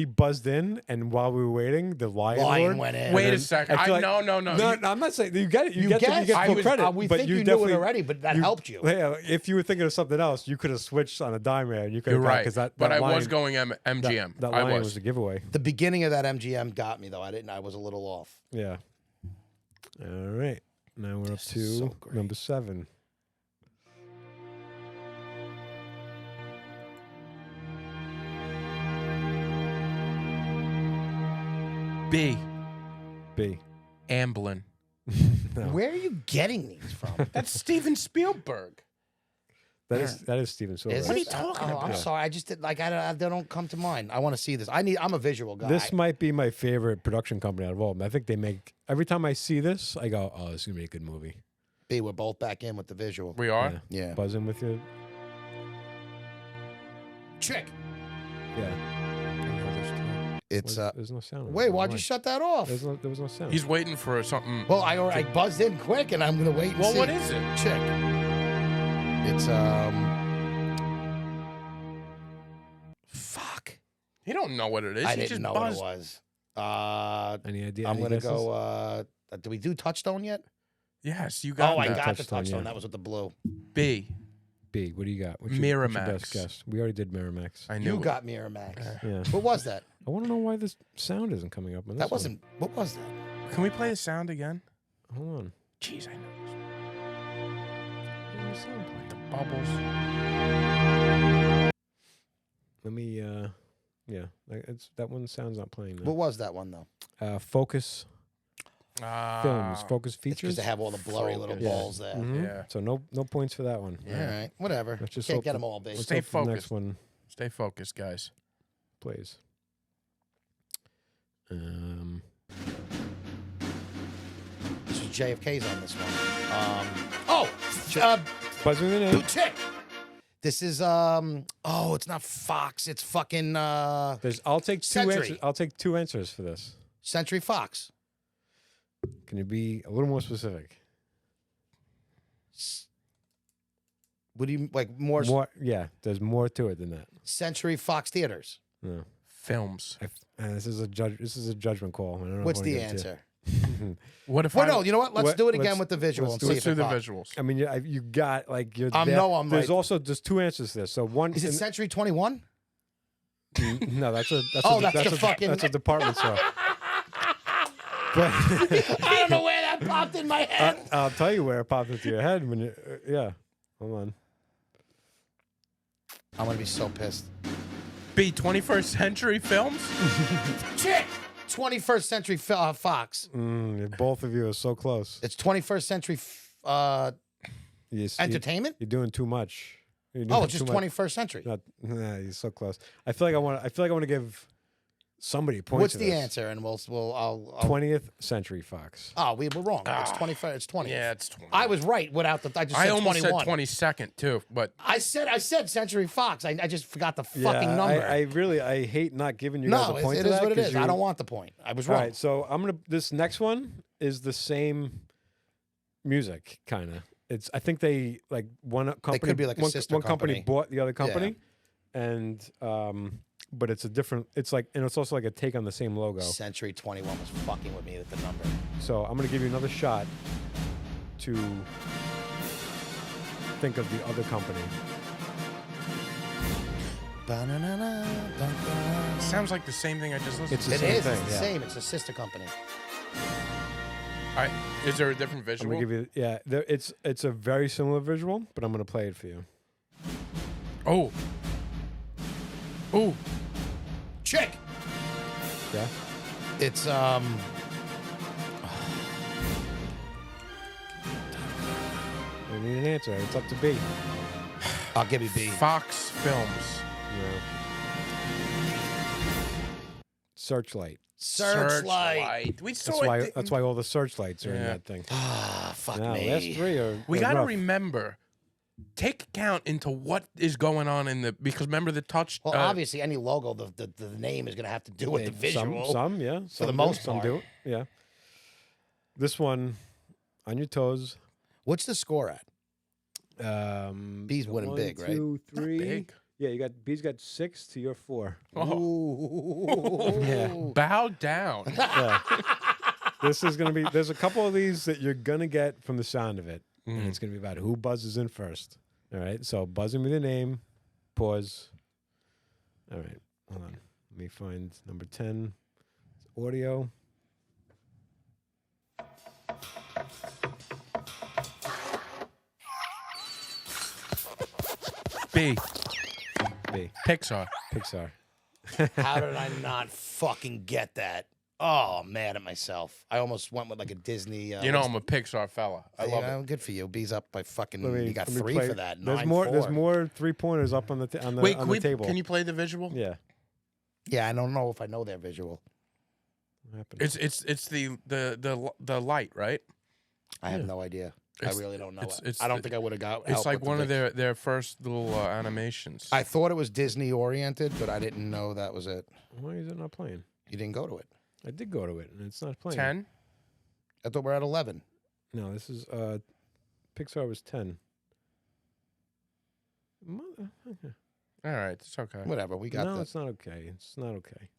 buzzed in, and while we were waiting, the lion
Lion
roared.
went in.
Wait a
then
second.
I feel like-
No.
No, I'm not saying you get it. You,
You
get
guessed.
full credit.
We
but
think
you
you knew
definitely
it already, but that helped you.
Yeah, if you were thinking of something else, you could have switched on a dime there, and you could
You're
have got
right.
because that.
But
that
I
lion,
was going MGM.
That
I
lion
was.
was a giveaway.
The beginning of that MGM got me though. I didn't. I was a little off.
Yeah. All right. Now we're up
This
to
is so great.
number 7.
B.
B.
Amblin.
No.
Where are you getting these from?
That's Steven Spielberg.
That is Steven Spielberg.
Is
What are
it?
you talking
I'm
about?
sorry. I just did like they don't come to mind. I want to see this. I'm a visual guy.
This might be my favorite production company out of all of them. I think they make every time I see this, I go, "Oh, this is gonna be a good movie."
B. We're both back in with the visual.
We are.
Yeah.
Buzzing with you.
Chick.
Yeah.
It's
There's no sound.
Wait, why'd you shut that off?
There was no sound.
He's waiting for something.
Well, I buzzed in quick, and I'm gonna wait. And
Well,
see.
what is it?
Chick. It's Fuck.
He don't know what it is.
I
he
didn't
just
know
buzzed.
what it was.
Any idea?
I'm
Any
gonna
guesses?
go. Do we do Touchstone yet?
Yes, you got
Oh, I
that.
got the
Touchstone,
Touchstone.
yeah.
That was with the blue.
B.
B. What do you got? What's your
Miramax.
best guess? We already did Miramax.
I knew
You
it.
got Miramax.
Yeah.
What was that?
I want to know why this sound isn't coming up. On this
That wasn't. What was that?
Can we play the sound again?
One. Hold on.
Jeez, I know this.
Where's the sound playing?
The bubbles.
Let me. Yeah. That one sound's not playing.
What
Now.
was that one though?
Focus Films. Focus
Because
Features.
they have all the blurry little
Focus.
balls there.
Mhm.
Yeah.
So no points for that one.
All right, whatever.
Let's just
Can't
hope
get
the-
them all,
Let's
baby.
Stay
hope the
focused.
next one
Stay focused, guys.
plays.
This is JFK's on this one.
Buzz me the name.
Chick. This is it's not Fox. It's fucking
I'll take two
Century.
answers. I'll take two answers for this.
Century Fox.
Can you be a little more specific?
What do you like more?
More, yeah. There's more to it than that.
Century Fox Theaters.
No.
Films.
This is a judgment call. I don't know if
What's
I wanna
the
give it to you.
answer?
What if
Well,
I?
no, you know what? Let's do it again
let's-
with the visual
let's
and
do
see
Let's
if
do
it
the
pops.
visuals.
I mean, you got like you're.
I
there.
know I'm
There's
like-
also there's two answers to this. So one
Is it Century 21?
No, that's a
Oh, that's the fucking-
that's a department store. But
I don't know where that popped in my head.
I'll tell you where it popped into your head when you. Yeah, hold on.
I'm gonna be so pissed.
B 21st Century Films.
Chick. 21st Century Fox.
Both of you are so close.
It's 21st Century Entertainment.
You're doing too much. You're
Oh,
doing
it's just
too much.
21st Century.
Nah, you're so close. I feel like I want to give somebody a point.
What's
to
the
this.
answer? And I'll
20th Century Fox.
Oh, we were wrong. It's 21st. It's 20.
Yeah, it's 20.
I was right without the. I just
I
said
almost
21.
said 22nd too, but
I said Century Fox. I just forgot the fucking number.
I hate not giving you guys
no,
a point
it
to
is
that
what it
'cause
is.
you-
I don't want the point. I was
All
wrong.
right, so this next one is the same music kind of. I think they like one company.
could be like a
one,
sister
one company
company.
bought the other company, and but it's a different. It's like, and it's also like a take on the same logo.
Century 21 was fucking with me with the number.
So I'm gonna give you another shot to think of the other company.
it sounds like the same thing I just listened
It's
to.
the
It
same
is.
thing.
It's the
yeah.
same. It's a sister company.
Is there a different
I'm
visual?
gonna give you. Yeah, it's a very similar visual, but I'm gonna play it for you.
Oh. Oh.
Chick.
Yeah.
It's
I need an answer. It's up to B.
I'll give you B.
Fox Films.
Yeah. Searchlight.
Searchlight.
We
That's
saw
why.
it.
That's why all the searchlights are in
Yeah.
that thing.
Ah, fuck
Now,
me.
last three are.
We
are
got to
rough.
remember, take account into what is going on in the, because remember the touch.
Well, obviously, any logo, the name is going to have to do with the visual.
Some, yeah. Some
the
do,
most
some
part.
do. Yeah. This one, on your toes.
What's the score at? B's
so
winning big, right?
1, 2, 3.
big.
Yeah, you got B's got 6 to your 4.
Ooh.
Yeah.
Bow down.
Yeah. This is gonna be. There's a couple of these that you're gonna get from the sound of it, and it's gonna be about who buzzes in first. All right. So buzzing me the name. Pause. All right. Hold on. Let me find number 10. It's audio.
B.
B.
Pixar.
Pixar.
How did I not fucking get that? Oh, I'm mad at myself. I almost went with like a Disney.
You know I'm a Pixar fella. I love it.
Good for you. B's up by fucking.
Let me-
You got
let me
3
play-
for that.
There's
9-4.
more. There's more 3-pointers up on the
Wait,
on the table.
can you play the visual?
Yeah.
Yeah, I don't know if I know their visual.
What happened?
It's the light, right?
I have no idea.
It's-
I really don't know.
it's
I don't
the-
think I would have got.
It's
help
like
with the
one of
vic-
their first little animations.
I thought it was Disney oriented, but I didn't know that was it.
Why is it not playing?
You didn't go to it.
I did go to it, and it's not playing.
10.
I thought we're at 11.
No, this is Pixar was 10.
All right, it's okay.
Whatever. We got
No,
this.
it's not okay. It's not okay.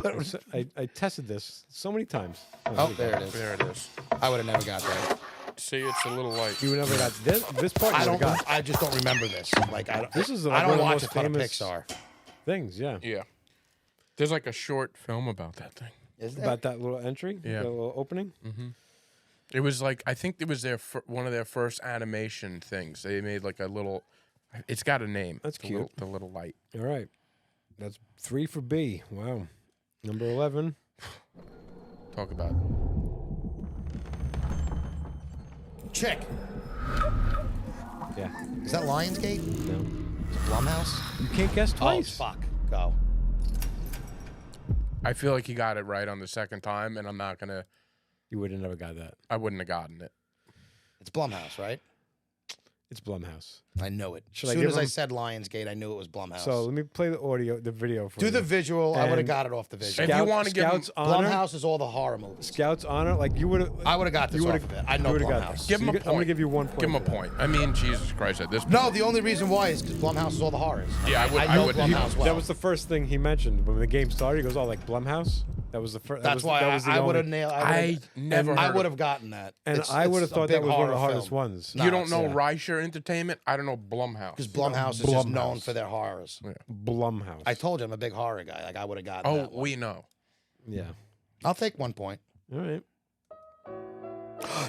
But,
I tested this so many times.
oh, there it is.
There it is.
I would have never got that.
See, it's a little light.
You never got this part.
I
You
don't.
never got
I just don't remember this. Like I don't.
This is
I
like
don't
one of the
watch
most
a ton of
famous-
Pixar.
things. Yeah,
Yeah. There's like a short film about that thing.
Is there?
about that little entry,
Yeah.
the little opening.
It was like, I think it was their one of their first animation things. They made like a little. It's got a name.
That's
the
cute.
Little, the little light.
All right, that's 3 for B. Wow, number 11.
Talk about it.
Chick.
Yeah,
Is that Lionsgate?
no,
Blumhouse?
you can't guess
Oh,
twice.
fuck. Go.
I feel like he got it right on the second time, and I'm not gonna.
You would have never got that.
I wouldn't have gotten it.
It's Blumhouse, right?
It's Blumhouse.
I know it.
Should I
As soon
give
as I
him-
said Lionsgate, I knew it was Blumhouse.
So let me play the video for
do
you.
the visual. I would have
And
got it off the visual.
If you wanna give him-
Scouts Honor.
Blumhouse is all the horror movies.
Scouts Honor. Like you would have.
I would have got this
You
off
would've-
of it. I
you
know
would've got
Blumhouse.
this.
Give him
So
a
I'm gonna
point.
give you 1 point.
Give him a
for that.
point. I mean, Jesus Christ, at this point.
No, the only reason why is because Blumhouse is all the horrors.
Yeah,
I know
would.
Blumhouse well.
That was the first thing he mentioned when the game started. He goes, "Oh, like Blumhouse." That was the first.
That's why I would have nailed.
I never.
I
heard
would
of-
have gotten that.
And I would have thought that was one of the hardest ones.
You don't
it's-
know
yeah.
Reicher Entertainment? I don't know Blumhouse.
Because Blumhouse is just known
Blumhouse.
for their horrors.
Blumhouse.
I told you I'm a big horror guy. Like I would have gotten
Oh,
that one.
we know.
Yeah.
I'll take 1 point.
All right.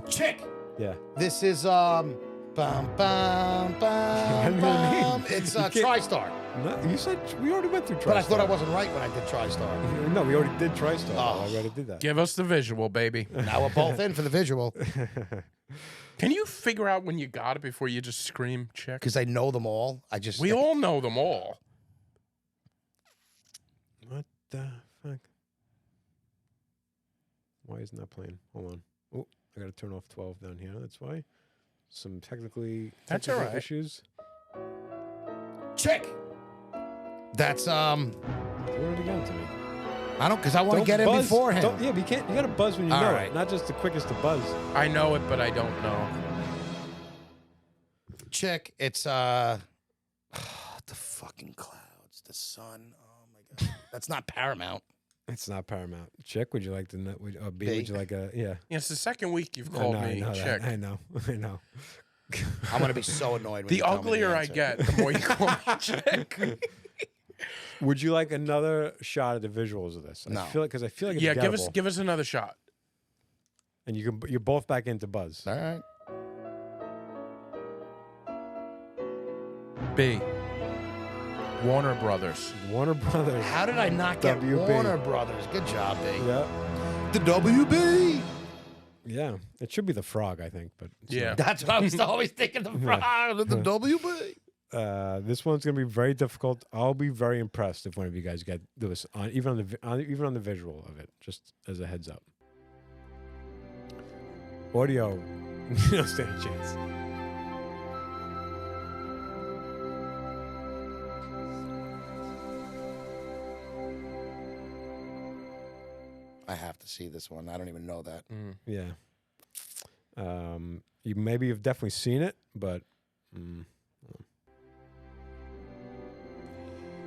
Chick.
Yeah.
This is bum bum bum bum. It's
You can't-
TriStar.
No, you said we already went through TriStar.
But I thought I wasn't right when I did TriStar.
No, we already did TriStar.
Oh.
I already did that.
Give us the visual, baby.
Now we're both in for the visual
Can you figure out when you got it before you just scream check?
because I know them all. I just
We all know them all.
What the fuck? Why isn't that playing? Hold on. Oh, I got to turn off 12 down here. That's why. Some
That's
technical
all right.
issues.
Chick. That's
Do it again to me.
I don't because I want to
Don't
get in
buzz.
before him.
Don't- yeah, but you can't. You got to buzz when you
All
know
right.
it, not just the quickest to buzz.
I know it, but I don't know.
Chick. It's the fucking clouds, the sun. Oh my god, that's not Paramount.
It's not Paramount. Chick, would you like to know? Would
B.
you like a? Yeah.
Yeah, it's the second week you've
I
called
know, I
me
know that.
check.
I know. I know.
I'm gonna be so annoyed when
The
you tell me
uglier I
answer.
get, the more you call me check.
Would you like another shot at the visuals of this?
No.
I feel like it's
Yeah,
gettable.
give us another shot.
And you're both back into buzz.
All right.
B. Warner Brothers.
Warner Brothers.
How did I not get
WB.
Warner Brothers? Good job, B.
Yeah.
The WB.
Yeah. It should be the frog, I think, but it's
Yeah.
not.
That's what I was always thinking. The frog, the WB.
This one's gonna be very difficult. I'll be very impressed if one of you guys get this on even on the visual of it. Just as a heads up. Audio, you don't stand a chance.
I have to see this one. I don't even know that.
Yeah. You maybe have definitely seen it, but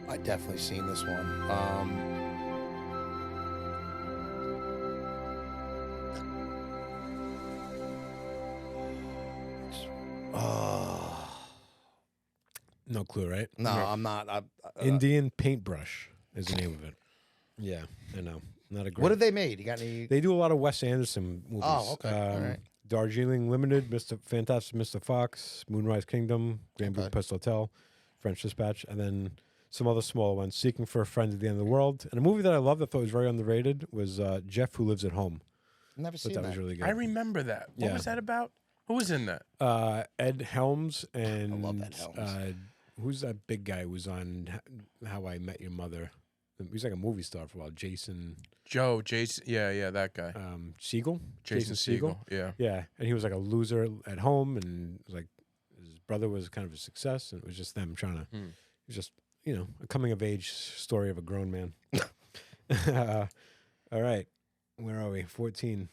I definitely seen this one.
no clue, right?
No, I'm not.
Indian Paintbrush is the name of it. Yeah, I know. Not a great.
What have they made? You got any?
They do a lot of Wes Anderson movies.
Oh, okay. All right.
Darjeeling Limited, Fantastic Mr. Fox, Moonrise Kingdom, Grand Budapest Hotel, French Dispatch, and then some other smaller ones. Seeking for a Friend at the End of the World. And a movie that I loved that I thought was very underrated was Jeff Who Lives at Home.
Never
Thought
seen
that
that.
was really good.
I remember that. What
Yeah.
was that about? Who was in that?
Ed Helms and
I love Ed Helms.
Who's that big guy who was on How I Met Your Mother? He's like a movie star for a while. Jason
Yeah, that guy.
Siegel.
Jason Segel. Yeah.
Yeah, and he was like a loser at home, and it was like his brother was kind of a success, and it was just them trying to. It was just a coming of age story of a grown man. All right, where are we? 14.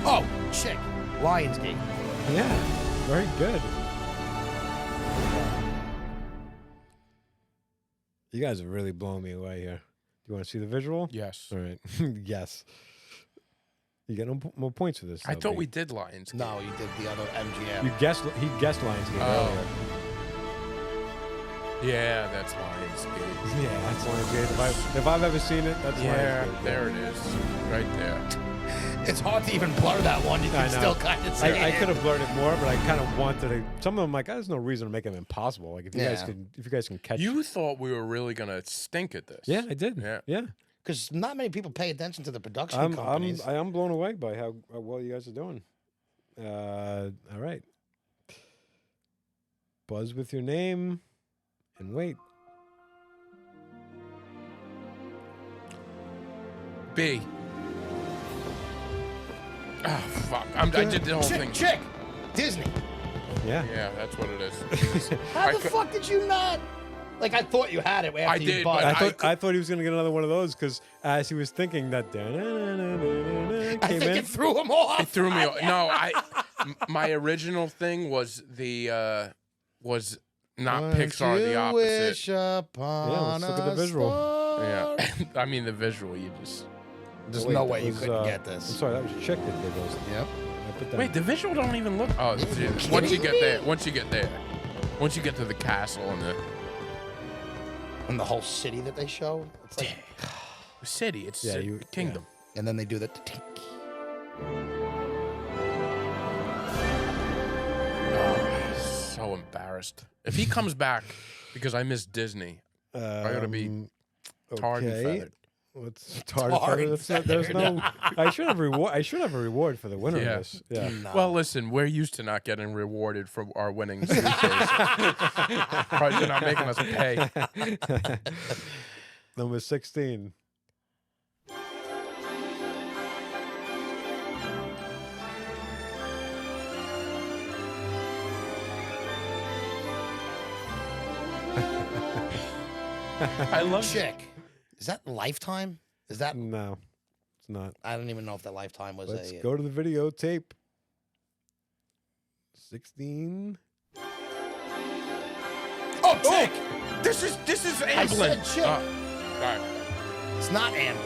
Oh, chick. Lionsgate.
Yeah, very good. You guys are really blowing me away here. Do you want to see the visual?
Yes.
All right. Yes. You get no more points for this.
I
though,
thought
B.
we did Lions.
No, you did the other MGM.
You guessed. He guessed Lionsgate
Oh.
earlier.
Yeah, that's Lionsgate.
Yeah, that's Lionsgate. If I've ever seen it, that's
Yeah,
Lionsgate.
there it is. Right there.
It's hard to even blur that one. You
I
can
know.
still kind of say
I
it.
could have blurred it more, but I kind of wanted to. Some of them, like, there's no reason to make them impossible. Like, if you
Yeah.
guys can catch.
You thought we were really gonna stink at this.
Yeah, I did.
Yeah.
Yeah.
because not many people pay attention to the production
I'm
companies.
I'm blown away by how well you guys are doing. All right. Buzz with your name and wait.
B. Oh fuck! I did the whole thing.
Chick, Disney.
Yeah.
Yeah, that's what it is.
How
I
the
cou-
fuck did you not? Like I thought you had it after
I
you
did,
bought
but
it.
I thought he was gonna get another one of those because as he was thinking that
I
came
think
in.
it threw him off.
It threw me off. No, my original thing was was not Pixar, the opposite.
Wish upon
let's look at the
a
visual.
star.
Yeah, I mean the visual. You just
There's
Wait,
no
that
way you
was,
couldn't get
I'm
this.
sorry, that was Chick that did those.
Yep.
I put that-
wait. The visual don't even look. Oh, dude, once you get there, once you get to the castle and
And the whole city that they show. It's like,
the city, it's
Yeah,
a kingdom.
and then they do the.
So embarrassed. If he comes back because I miss Disney, I gotta be tarred and
okay.
feathered.
What's tarred
Tarred
and
and
feathered? There's
feathered.
no. I should have reward. I should have a reward for the winner
Yeah.
of this. Yeah.
No.
Well, listen, we're used to not getting rewarded for our winnings these days. Probably they're not making us pay.
Number 16.
I love
Chick. Is that Lifetime? Is that?
No, it's not.
I don't even know if that Lifetime was
Let's
a.
go to the videotape. 16.
Oh, Chick!
This is
I said
Amblin.
Chick.
All right.
It's not Amblin.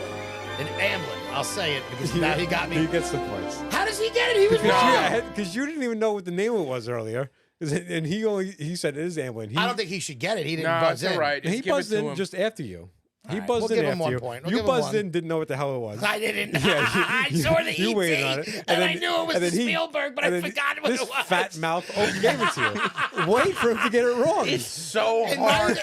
It's Amblin. I'll say it because now he got
He
me.
gets the points.
How does he get it? He was wrong.
Because you didn't even know what the name of it was earlier. And he said it is Amblin.
I don't think he should get it. He didn't
No,
buzz
it's
in.
all right.
He
Just give it
buzzed
to
in
him.
just after you. He
All right,
buzzed
we'll
in
give him
after
1
you.
point. We'll
You
give him
buzzed
one.
in, didn't know what the hell it was.
I didn't.
Yeah,
I saw the
you
ET,
waited on it.
and I knew it was
and then
Spielberg, but
and
I
then
forgot what
this
it was.
fat mouth gave it to you. Wait for him to get it wrong.
It's so
In
hard.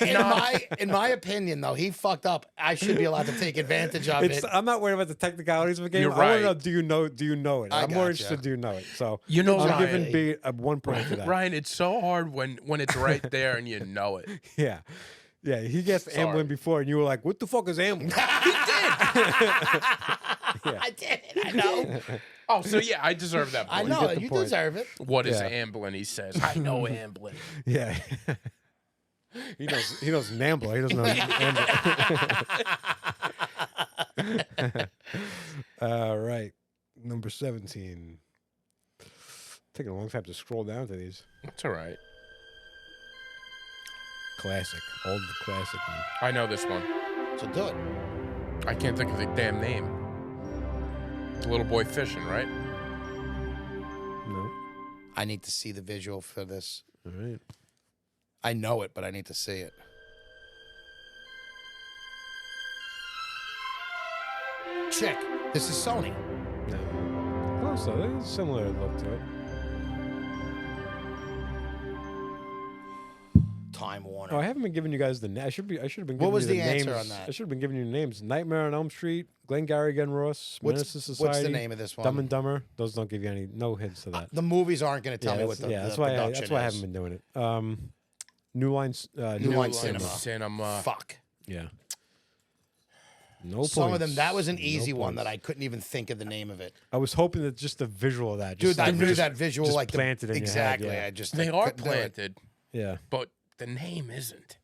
in my opinion, though, he fucked up. I should be allowed to take advantage of it.
I'm not worried about the technicalities of the game.
You're
I want
right.
to know, do you know it?
I
I'm more
gotcha.
interested, do you know it? So
You know,
I'm
Ryan,
giving B a 1 point for that.
Ryan, it's so hard when it's right there and you know it.
Yeah. Yeah, he guessed
Sorry.
Amblin before, and you were like, what the fuck is Amblin?
I did. I know.
Oh, so yeah, I deserve that
I
point.
know.
get the
You
point.
deserve it.
What is
Yeah.
Amblin? He says. I know Amblin.
Yeah. He knows Nambler. He doesn't know Amblin. All right. Number 17. Taking a long time to scroll down to these.
It's all right.
Classic. Old classic one.
I know this one.
So do it.
I can't think of the damn name. The little boy fishing, right?
No.
I need to see the visual for this.
All right.
I know it, but I need to see it. Chick. This is Sony.
No. Close though. There's a similar look to it.
Time Warner.
Oh, I haven't been giving you guys the I should have been giving
What was
you the
the answer
names.
on that?
I should have been giving you the names. Nightmare on Elm Street, Glengarry Glen Ross, Menace to Society.
What's the name of this one?
Dumb and Dumber. Those don't give you no hints to that.
The movies aren't going to tell me what the,
that's
the
why
production
that's why I
is.
haven't been doing it. New Lines.
New Line Cinema.
Cinema.
Fuck.
Yeah. No
Some of them.
points.
That was an
No
easy one
points.
that I couldn't even think of the name of it.
I was hoping that just the visual of that.
Dude,
Just
I
like-
knew
just-
that visual
just
like
planted in your head,
exactly.
yeah.
I just
They are
couldn't do it.
planted,
Yeah.
but the name isn't.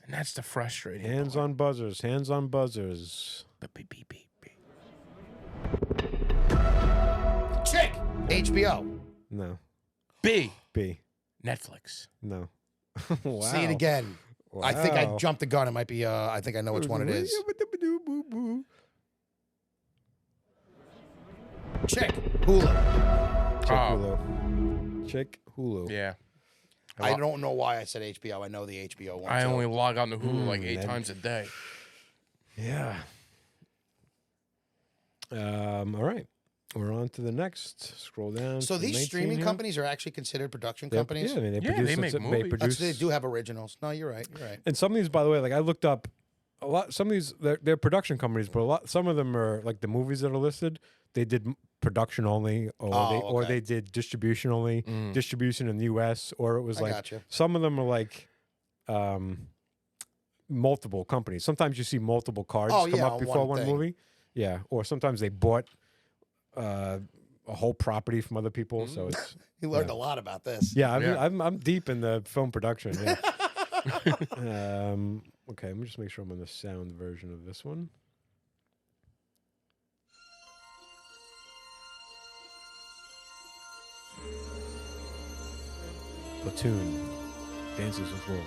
And that's the frustrating
Hands
part.
on buzzers. Hands on buzzers.
Beep, beep, beep, beep.
Chick. HBO.
No.
B.
B.
Netflix.
No. Wow.
See it again. I think I
Wow.
jumped the gun. It might be. I think I know which one it is. Chick. Hulu.
Check
Oh.
Hulu. Check Hulu.
Yeah.
I don't know why I said HBO. I know the HBO one.
I
too.
only log on to Hulu like 8
that-
times a day.
Yeah. All right. We're on to the next. Scroll down.
So
to
these
19
streaming
here.
companies are actually considered production
They're-
companies.
Yeah, I mean, they
Yeah,
produce.
they make movies.
produce.
They do have originals. No, you're right. You're right.
And some of these, by the way, like I looked up a lot. Some of these they're production companies, but some of them are like the movies that are listed. They did production only, or they did distribution only, distribution in the U.S. Or it was like
gotcha.
some of them are like multiple companies. Sometimes you see multiple cards come up
on
before
one
one
thing.
movie. Yeah, or sometimes they bought a whole property from other people. So it's
You learned a lot about this.
yeah.
Yeah.
I'm deep in the film production. Yeah. Okay, let me just make sure I'm on the sound version of this one. Platoon, Dances with Wolves.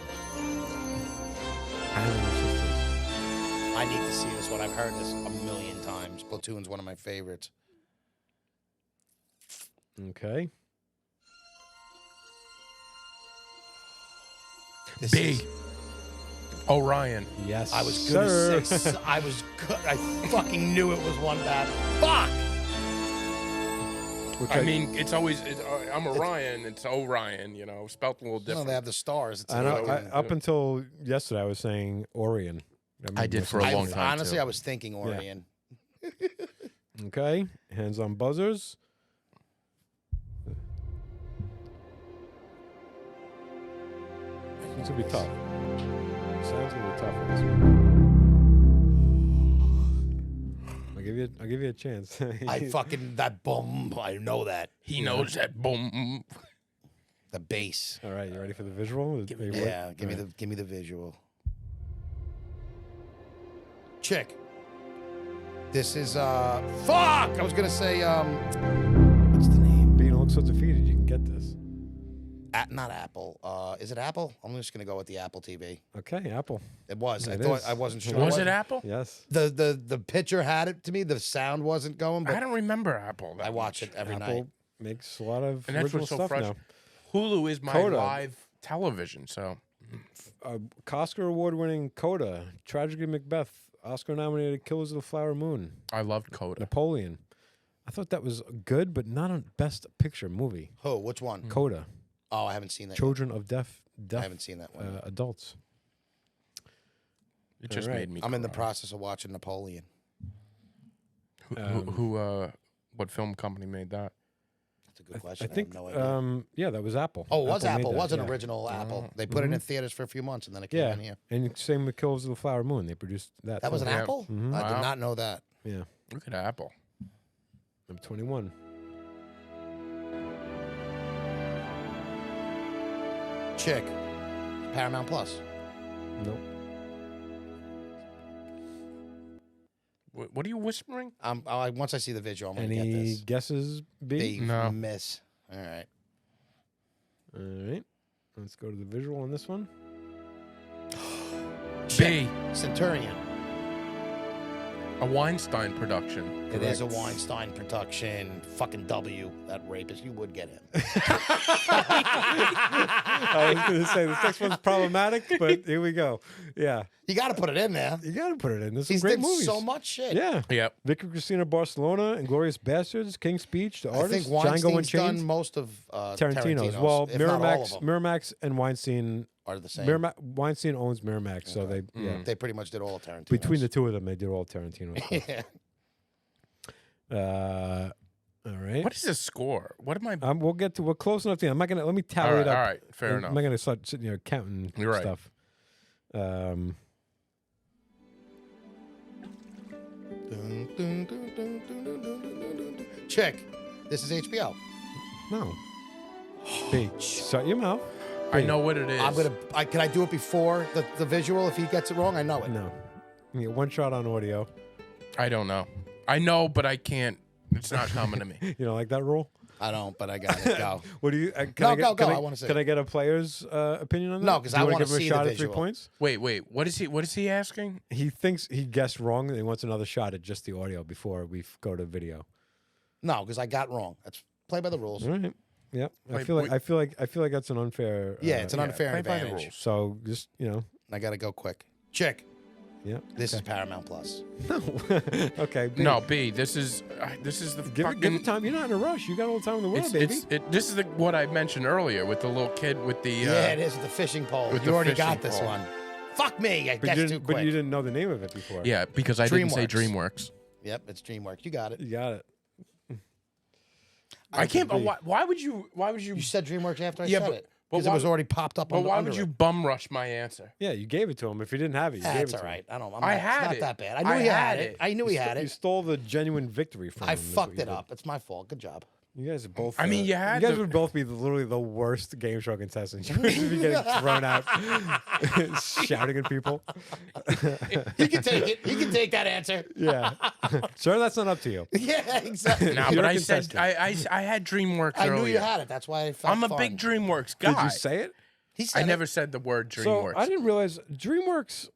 Animal Sisters.
I need to see this one. I've heard this a million times. Platoon's one of my favorites.
Okay.
This
B.
is-
Orion.
Yes,
I was
sir.
gonna say. I fucking knew it was one bad. Fuck.
Which
I mean, it's always I'm Orion. It's Orion. You know, spelt a little
No,
different.
they have the stars. It's
I know.
another-
Up until yesterday, I was saying Orion.
I did for a
I-
long time,
Honestly,
too.
I was thinking Orion.
Okay, hands on buzzers. This will be tough. Sounds gonna be tough for this one. I'll give you a chance.
That boom. I know that.
He knows that. Boom.
The bass.
All right, you ready for the visual?
Yeah, give me the visual. Chick. This is fuck. I was gonna say what's the name?
But you don't look so defeated. You can get this.
Not Apple. Is it Apple? I'm just gonna go with the Apple TV.
Okay, Apple.
It was.
It
I thought
is.
I wasn't sure.
Was it Apple?
Yes.
The picture had it to me. The sound wasn't going,
I
but
don't remember Apple.
I watch it every
Apple
night.
makes a lot of
And that's
original
what's so
stuff
fresh.
now.
Hulu is my
Coda.
live television, so
Oscar award-winning Coda, Tragedy Macbeth, Oscar-nominated Killers of the Flower Moon,
I loved Coda.
Napoleon. I thought that was good, but not a best picture movie.
Who? Which one?
Coda,
Oh, I haven't seen that. Yet.
Children of Deaf
I haven't seen that one.
adults.
It just
Alright.
made me.
I'm in the
cry.
process of watching Napoleon.
What film company made that?
That's a good
I
question.
think,
I have no idea.
yeah, that was Apple.
Oh, it was
made
Apple. It
that,
was an
yeah.
original Apple. They put it in theaters for a few months, and then it came
Yeah,
in here.
and same with Killers of the Flower Moon. They produced that.
That was an
film.
Yeah.
Apple?
Mhm.
I
Wow.
did not know that.
Yeah,
Look at Apple.
number 21.
Chick. Paramount Plus.
Nope.
What are you whispering?
Once I see the visual, I'm going to get
Any
this.
guesses, B?
They
No.
miss. All right.
All right. Let's go to the visual on this one.
Chick.
B.
Centurion.
A Weinstein production.
It is a
Correct.
Weinstein production. Fucking W. That rapist. You would get him.
I was going to say this next one's problematic, but here we go. Yeah,
You got to put it in there.
you got to put it in. There's some
He's
great
did
movies.
so much shit.
Yeah.
Yep.
Vicky Cristina Barcelona, Inglorious Bastards, King's Speech, The
I think
Artist, Django
Weinstein's
Unchained,
done most of
Tarantino's. Well,
if not all of
Miramax,
them
Miramax and Weinstein.
are the same.
Weinstein owns Miramax, so they yeah.
They pretty much did all of Tarantino.
Between the two of them, they did all Tarantino.
yeah.
All right.
What is the score? What am I?
We're close enough to the end. I'm not gonna let me tally
All right,
it up.
all right, fair
I'm
enough.
not gonna start sitting here counting
You're right.
stuff.
Chick. This is HBO.
No. B. Shut your mouth.
I know what it is.
Can I do it before the visual? If he gets it wrong, I know it.
No. You get one shot on audio.
I don't know. I know, but I can't. It's not coming to me.
You don't like that rule?
I don't, but I got it. Go.
What do you?
No, go. I wanna see
Can
it.
I get a player's opinion on that?
No, 'cause
Do you
I
wanna
wanna
give him
see
a
the
shot at 3
visual.
points.
Wait. What is he asking?
He thinks he guessed wrong, and he wants another shot at just the audio before we go to video.
No, because I got wrong. That's play by the rules.
All right. Yep. I
Wait,
feel like
wait.
I feel like that's an unfair.
Yeah, it's an unfair
play by the
advantage.
rules.
So just
I got to go quick. Chick.
yeah.
This is Paramount Plus.
No. Okay. B.
No, B. This is the
Give
fucking.
it time. You're not in a rush. You got all the time in the world, baby.
This is what I mentioned earlier with the little kid with the.
Yeah, it is with the fishing pole.
with
You
the
already
fishing
got this
pole.
one. Fuck me. I
But
guessed
you,
too
didn't,
quick.
but you didn't know the name of it before.
Yeah, because I didn't say DreamWorks.
Yep, it's DreamWorks. You got it.
You got it.
I can't.
agree.
Why would you? Why would you?
You said DreamWorks after I
Yeah,
said
but-
it.
but
Because it
why-
was already popped up
But
on
why
under
would you
it.
bum rush my answer?
Yeah, you gave it to him. If he didn't have it, you gave
That's
it to
all right.
him.
I don't.
I
it's
had
not
it.
that bad. I knew
I
he had
had
it.
it.
I knew he had
You
it.
stole the genuine victory from
I
him. is what
fucked
you
it
did.
up. It's my fault. Good job.
You guys are both.
I mean, you had
guys
the-
would both be literally the worst game show contestants. You would be getting thrown out, shouting at people.
He can take it. He can take that answer.
Yeah, sir, that's not up to you.
Yeah, exactly.
No,
You're
but
a
I said
contestant.
I had DreamWorks
I
earlier.
knew you had it. That's why I felt
I'm a
fun.
big DreamWorks guy.
Did you say it?
He said
I never said the word DreamWorks.
So I didn't realize DreamWorks.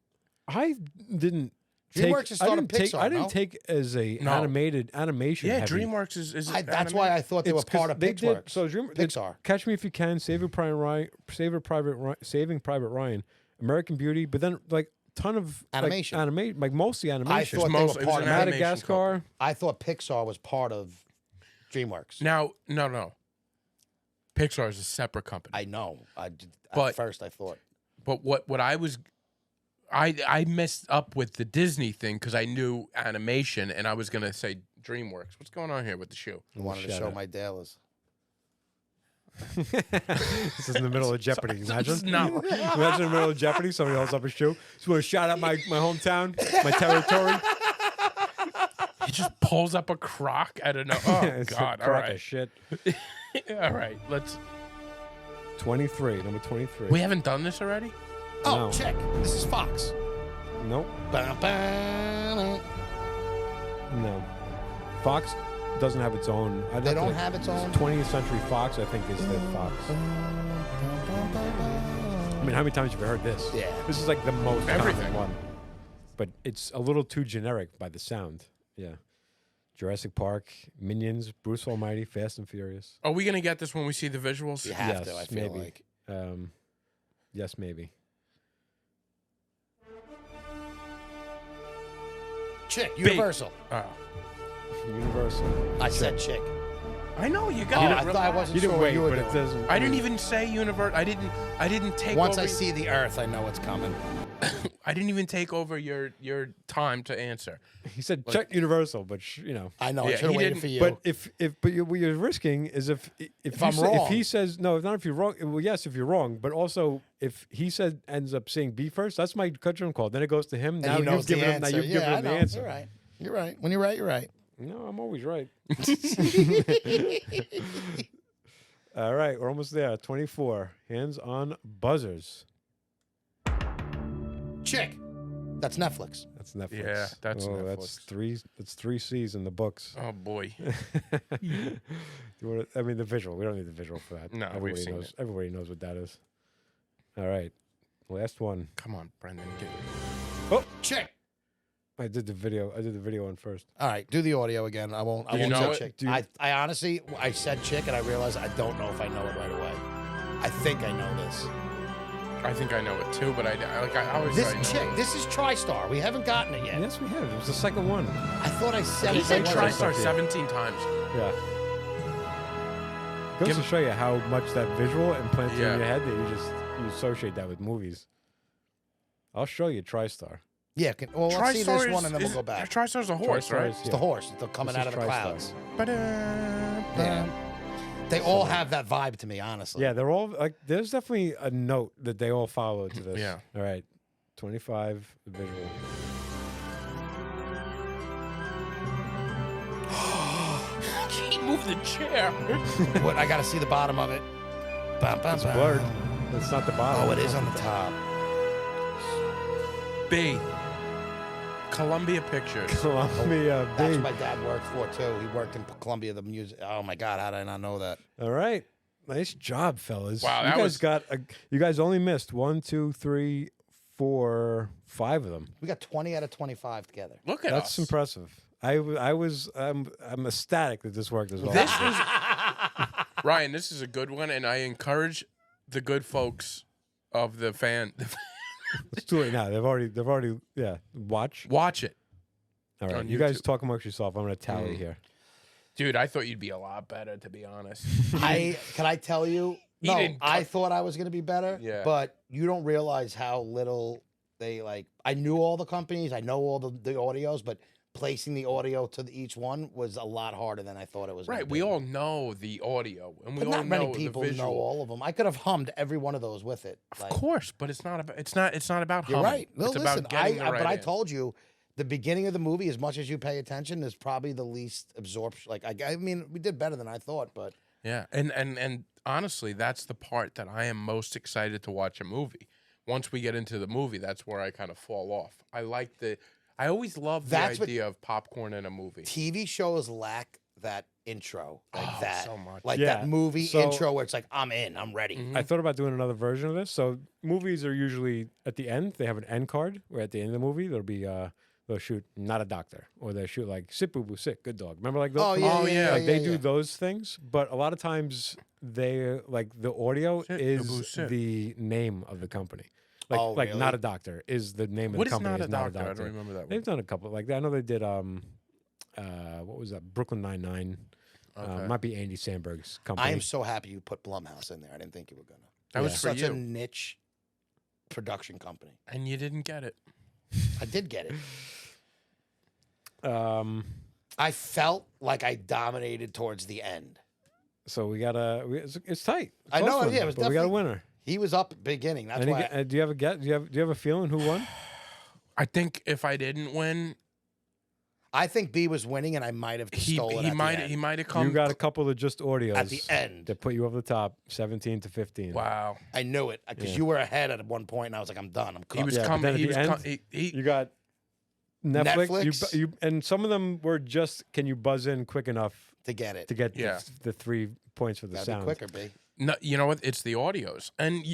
I didn't.
DreamWorks is
I
sort
didn't
of
take.
Pixar,
I didn't
no?
take as a
No.
animated animation.
Yeah,
heavy.
DreamWorks is.
That's why I thought they were
It's 'cause
part of
they
Pixar.
did. So
Pixar.
Catch Me If You Can, Saving Private Ryan, Saving Private Ryan, American Beauty, but then like ton of
Animation.
like mostly animation.
thought they were
it was
part
an
of
animation
Madagascar.
I thought Pixar was part of DreamWorks.
Now, no. Pixar is a separate company.
I know. At
But-
first I thought.
But what I was, I messed up with the Disney thing because I knew animation and I was gonna say DreamWorks. What's going on here with the shoe?
I wanted to
Shut
show
up.
my Dallas.
This is in the middle of Jeopardy. Imagine.
No.
Imagine in the middle of Jeopardy, somebody holds up a shoe. Just want to shout out my hometown, my territory.
He just pulls up a crock. I don't know. Oh
It's a
God! All
crock of
right,
shit.
all right. Let's.
23, number 23.
We haven't done this already.
Oh,
No.
check. This is Fox.
Nope.
Ba-ba-da.
No. Fox doesn't have its own.
They don't have its own.
20th Century Fox, I think, is the Fox. I mean, how many times have you heard this?
Yeah.
This is like the most
Everything.
common one. But it's a little too generic by the sound. Yeah. Jurassic Park, Minions, Bruce Almighty, Fast and Furious.
Are we gonna get this when we see the visuals?
You have
Yes,
to, I feel
maybe.
like.
Yes, maybe.
Chick, Universal.
Oh.
Universal.
I said chick.
I know you
Oh,
got it.
I thought I wasn't
You
sure
didn't
what
wait,
you were
but
doing.
it doesn't.
I didn't even say universe. I didn't take
Once
over.
I see the Earth, I know it's coming.
I didn't even take over your time to answer.
He said check Universal, but you know.
I know. I
Yeah,
should have
he
waited
didn't-
for you.
But what you're risking is if
I'm
If
wrong.
he says no, not if you're wrong. Well, yes, if you're wrong, but also if he said ends up saying B first, that's my judgment call. Then it goes to him.
and
Now
he knows
you've given
the
him. Now
answer.
you've given
I
him the
know.
answer.
You're right. You're right. When you're right, you're right.
No, I'm always right. All right, we're almost there. 24. Hands on buzzers.
Chick. That's Netflix.
That's Netflix.
Yeah, that's
That's
Netflix.
That's 3 C's in the books.
Oh boy.
You wanna- I mean, the visual. We don't need the visual for that.
No, we've
everybody
seen
knows.
it.
Everybody knows what that is. All right, last one.
Come on, Brendan.
Chick.
I did the video one first.
All right, do the audio again. I won't. I
Do you
won't
know
say
it?
chick. I honestly, I said chick, and I realized I don't know if I know it right away. I think I know this.
I think I know it too, but I always
This
say I know
chick.
it.
this is TriStar. We haven't gotten it yet.
Yes, we have. It was the second one.
I thought I said
He
it.
said
right away.
TriStar 17 times.
Yeah. Goes
Give-
to show you how much that visual implanted
Yeah.
in your head that you associate that with movies. I'll show you TriStar.
Yeah. Well, let's see this
TriStar
one, and then we'll
is-
go back.
TriStar's a horse,
TriStar
right?
is-
It's the horse. They're coming
This
out
is
of the
TriStar.
clouds.
Yeah.
Yeah. They all have that vibe to me, honestly.
Yeah, they're all like. There's definitely a note that they all follow to this.
Yeah.
All right. 25 visual.
He moved the chair.
What? I got to see the bottom of it. Bum, bum,
It's
bum.
blurred. It's not the bottom.
Oh, it is on the top.
B. Columbia Pictures.
Columbia
That's
B.
what my dad worked for too. He worked in Columbia, the music. Oh my God, how did I not know that?
All right. Nice job, fellas.
Wow,
you
that
guys
was-
got. You guys only missed 1, 2, 3, 4, 5 of them.
We got 20 out of 25 together.
Look at
That's
us.
impressive. I'm ecstatic that this worked as well.
This was Ryan. This is a good one, and I encourage the good folks of the fan
It's too late now. They've already. Yeah. Watch.
watch it,
All right.
on
You guys
YouTube.
talk amongst yourself. I'm going to tally here.
dude. I thought you'd be a lot better, to be honest.
Can I tell you?
He
No,
didn't
I
cut-
thought I was going to be better.
Yeah.
But you don't realize how little I knew all the companies, I know all the audios, but placing the audio to each one was a lot harder than I thought it was.
Right.
gonna
We
be.
all know the audio, and we
But
all
not many
know
people
the
know
visual.
all of them. I could have hummed every one of those with it.
Of course, but it's not about. It's not about.
You're
humming.
right. No,
it's
listen,
about getting the right.
but I
in.
told you, the beginning of the movie, as much as you pay attention, is probably the least absorption. Like I mean, we did better than I thought, but
Yeah, and honestly, that's the part that I am most excited to watch a movie. Once we get into the movie, that's where I kind of fall off. I always love the
That's what-
idea of popcorn in a movie.
TV shows lack that intro, like
Oh,
that,
so much.
like
Yeah,
that movie
so-
intro where it's like, I'm in, I'm ready.
Mhm.
I thought about doing another version of this. So movies are usually at the end. They have an end card where at the end of the movie there'll be they'll shoot not a doctor, or they shoot like sit boo boo sit good dog. Remember like those?
Oh yeah,
Oh,
yeah,
yeah.
yeah,
Like they
yeah,
do
yeah.
those things, but a lot of times they like the audio
Sit, boo,
is
sit.
the name of the company. Like
Oh,
like not
really?
a doctor is the name of
What
the
is
company.
not a
is not
doctor? I don't remember that
They've
one.
done a couple like that. I know they did what was that? Brooklyn Nine-Nine.
Okay.
Might be Andy Samberg's company.
I am so happy you put Blumhouse in there. I didn't think you were gonna.
That was
yeah.
for
Such
you,
a niche production company.
and you didn't get it.
I did get it.
I
I felt like I dominated towards the end.
so we got it's tight.
I
Close
know,
one,
yeah, it was
but we got a
definitely-
winner.
He was up at the beginning. That's
Any
why.
gu- do you have a get? Do you have a feeling who won?
I think if I didn't win,
I think B was winning, and I might have
he
stolen.
might have come.
You got a couple of just audios
at the end.
that put you over the top, 17-15.
Wow.
I knew it because
Yeah.
you were ahead at one point, and I was like, "I'm done. I'm cooked."
He was
Yeah, but
coming.
then at
He
the
was
end,
coming.
You got Netflix.
Netflix?
You and some of them were just can you buzz in quick enough
to get it.
to get
Yeah.
the 3 points for the
Gotta
sound.
be quicker, B.
No, you know what? It's the audios, and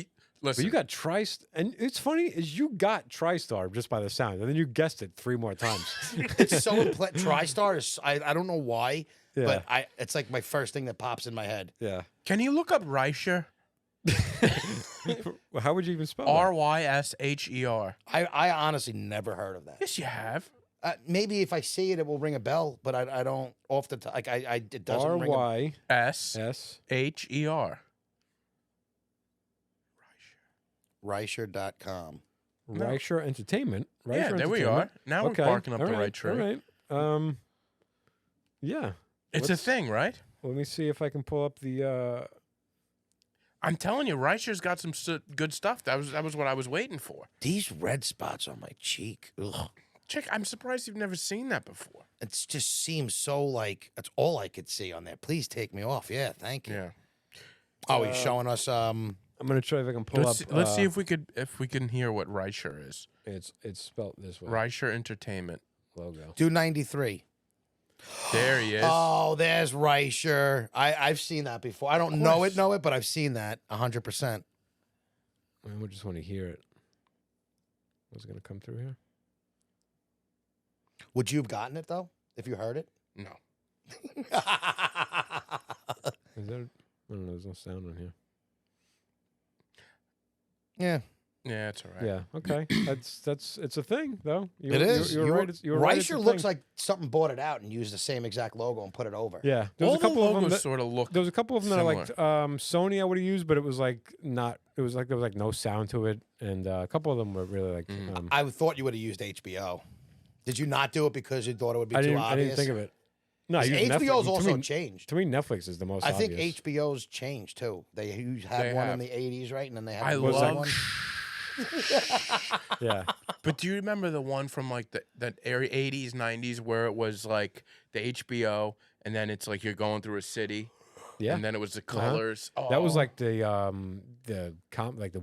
listen.
But you got and it's funny is you got TriStar just by the sound, and then you guessed it 3 more times.
It's so TriStar is. I don't know why,
Yeah.
but it's like my first thing that pops in my head.
Yeah.
Can you look up Reisher?
Well, how would you even spell that?
Rysher.
I honestly never heard of that.
Yes, you have.
Maybe if I see it, it will ring a bell, but I don't off the top. Like it doesn't ring.
RYSHER.
SHER.
Reisher.com.
No.
Reisher Entertainment.
Yeah,
Reisher
there we are.
Entertainment.
Now we're barking up
all
the
right,
right tree.
All right. Yeah.
It's
Let's-
a thing, right?
Let me see if I can pull up the.
I'm telling you, Reisher's got some good stuff. That was what I was waiting for.
These red spots on my cheek. Ugh.
Chick, I'm surprised you've never seen that before.
It just seems so like that's all I could see on there. Please take me off. Yeah, thank you.
Yeah.
Oh, he's showing us.
I'm gonna try if I can pull
Let's
up.
let's see if we can hear what Reisher is.
it's spelled this way.
Reisher Entertainment.
Logo.
Do 93.
There he is.
Oh, there's Reisher. I've seen that before. I don't know it, but I've seen that 100%.
I just want to hear it. What's gonna come through here?
Would you have gotten it though if you heard it?
No.
Is there? I don't know. There's no sound on here.
Yeah,
Yeah, it's all right.
Yeah. Okay. It's a thing though.
it is.
You're right. You're right. It's a
Reisher looks
thing.
like something bought it out and used the same exact logo and put it over.
Yeah. There
All
was a couple
the
of them.
logos
That,
sort of look.
there was a couple of them that I liked. Sony I would have used, but it was like not. It was like there was like no sound to it, and a couple of them were really like.
I thought you would have used HBO. Did you not do it because you thought it would be
I
too
didn't.
obvious?
I didn't think of it. No, I used
HBO's
Netflix.
also
to me,
changed.
to me, Netflix is the most.
I think
obvious.
HBO's changed too. They had
They
one
have.
in the 80s, right? And then they had
I
the
Was
blue
that-
one.
Yeah.
But do you remember the one from like that area 80s, 90s where it was like the HBO and then it's like you're going through a city
Yeah.
and then it was the colors.
That was
Oh.
like the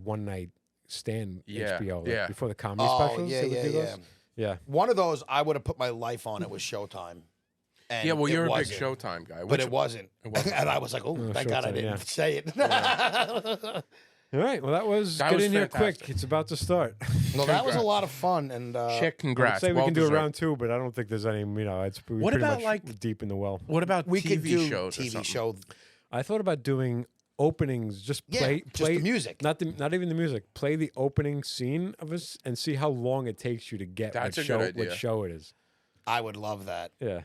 one night stand
Yeah,
HBO like
yeah.
before the comedy
Oh,
specials.
yeah,
they would
yeah,
do
yeah.
those. Yeah.
One of those I would have put my life on. It was Showtime. And
Yeah, well,
it
you're a big
wasn't.
Showtime guy.
But
which-
it wasn't.
wasn't.
And I was like, oh,
Oh,
thank God I
Showtime,
didn't
yeah.
say it.
All right. Well, that was
That
get
was
in here
fantastic.
quick. It's about to start.
Well, that was a
Congrats.
lot of fun. And
Chick,
I'd
congrats.
say we
well
can do a
deserved.
round 2, but I don't think there's any. It's we
What
pretty
about,
much
like-
deep in the well.
What about
we
TV
could do
shows or
TV
something?
show.
I thought about doing openings. Just
Yeah,
play
just the music.
not even the music. Play the opening scene of us and see how long it takes you to get
That's a
what
good
show
idea.
what show it is.
I would love that.
Yeah.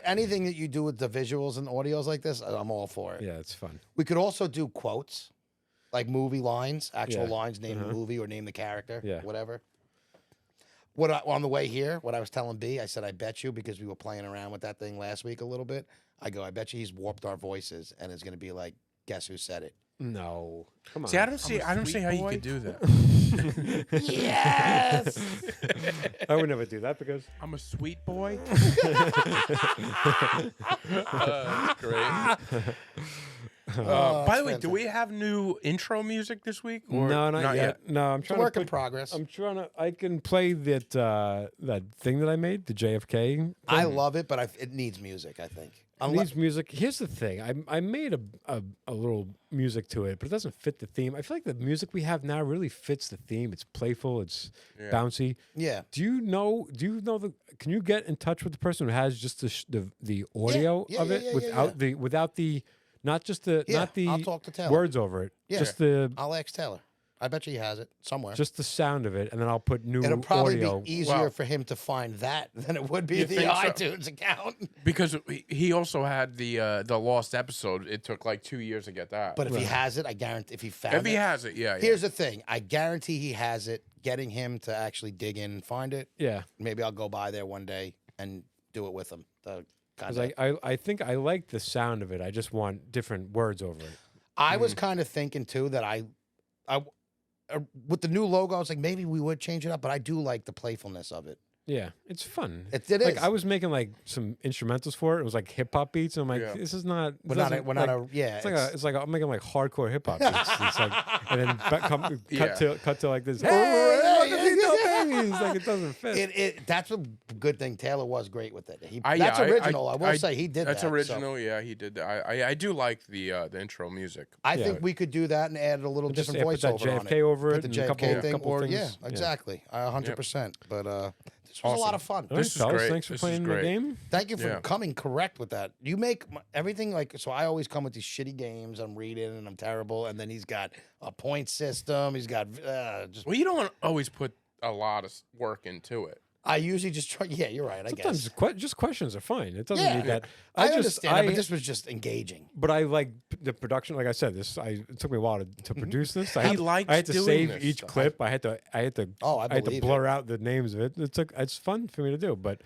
Anything that you do with the visuals and audios like this, I'm all for it.
Yeah, it's fun.
We could also do quotes, like movie lines, actual
Yeah.
lines, name the movie or name the character,
Yeah.
whatever. On the way here, what I was telling B, I said, I bet you, because we were playing around with that thing last week a little bit. I go, I bet you he's warped our voices, and it's gonna be like, guess who said it?
No, come on.
See, I don't see how you could do that.
Yes.
I would never do that because
I'm a sweet boy. Great. By the way, do we have new intro music this week? Or
no, not yet. No, I'm
It's a
trying
work
to
in progress.
I'm trying to. I can play that that thing that I made, the JFK. Thing.
I love it, but it needs music. I think.
It needs music. Here's the thing. I made a little music to it, but it doesn't fit the theme. I feel like the music we have now really fits the theme. It's playful. It's bouncy.
Yeah.
Do you know the? Can you get in touch with the person who has just the audio of it without the not just the not the
I'll talk to Taylor.
words over it.
Yeah.
Just the
I'll ask Taylor. I bet you he has it somewhere.
just the sound of it, and then I'll put new
It'll probably
audio.
be easier for him to find that than it would be
You
the
think so?
iTunes account.
Because he also had the lost episode. It took like 2 years to get that.
But if he has it, I guarantee if he found
if he
it.
has it, yeah.
Here's the thing. I guarantee he has it. Getting him to actually dig in and find it.
Yeah.
Maybe I'll go by there one day and do it with him.
Because I think I like the sound of it. I just want different words over it.
I was kind of thinking too that I with the new logo, I was like, maybe we would change it up, but I do like the playfulness of it.
Yeah, it's fun.
It
like,
is.
I was making like some instrumentals for it. It was like hip hop beats. And I'm like,
Yeah.
this is not.
We're not yeah.
It's like I'm making like hardcore hip hop beats. It's like, and then cut to like this. It's like it doesn't fit.
That's a good thing. Taylor was great with it.
I
will say he did
that's
that.
original. Yeah, he did that. I do like the intro music.
I think we could do that and add a little
Just
different
put that
voiceover on
JFK
it.
over
Put
it
the
and a
JFK thing,
couple
or
things.
yeah, exactly. 100%. But this was
Awesome.
a lot of fun.
All right,
This is
fellas,
great.
thanks for
This is
playing the
great.
game.
Thank you for
Yeah.
coming correct with that. You make everything like so. I always come with these shitty games. I'm reading and I'm terrible, and then he's got a point system. He's got just.
Well, you don't always put a lot of work into it.
I usually just try. Yeah, you're right. I
Sometimes
guess.
just questions are fine. It doesn't
Yeah.
need that.
I understand it, but this was just engaging.
But I like the production. Like I said, it took me a while to produce this. I
He
had,
likes
I had to
doing
save
this
each
stuff.
clip. I had to
Oh, I
I had to
believe
blur out the names of it. It's fun for me to do, but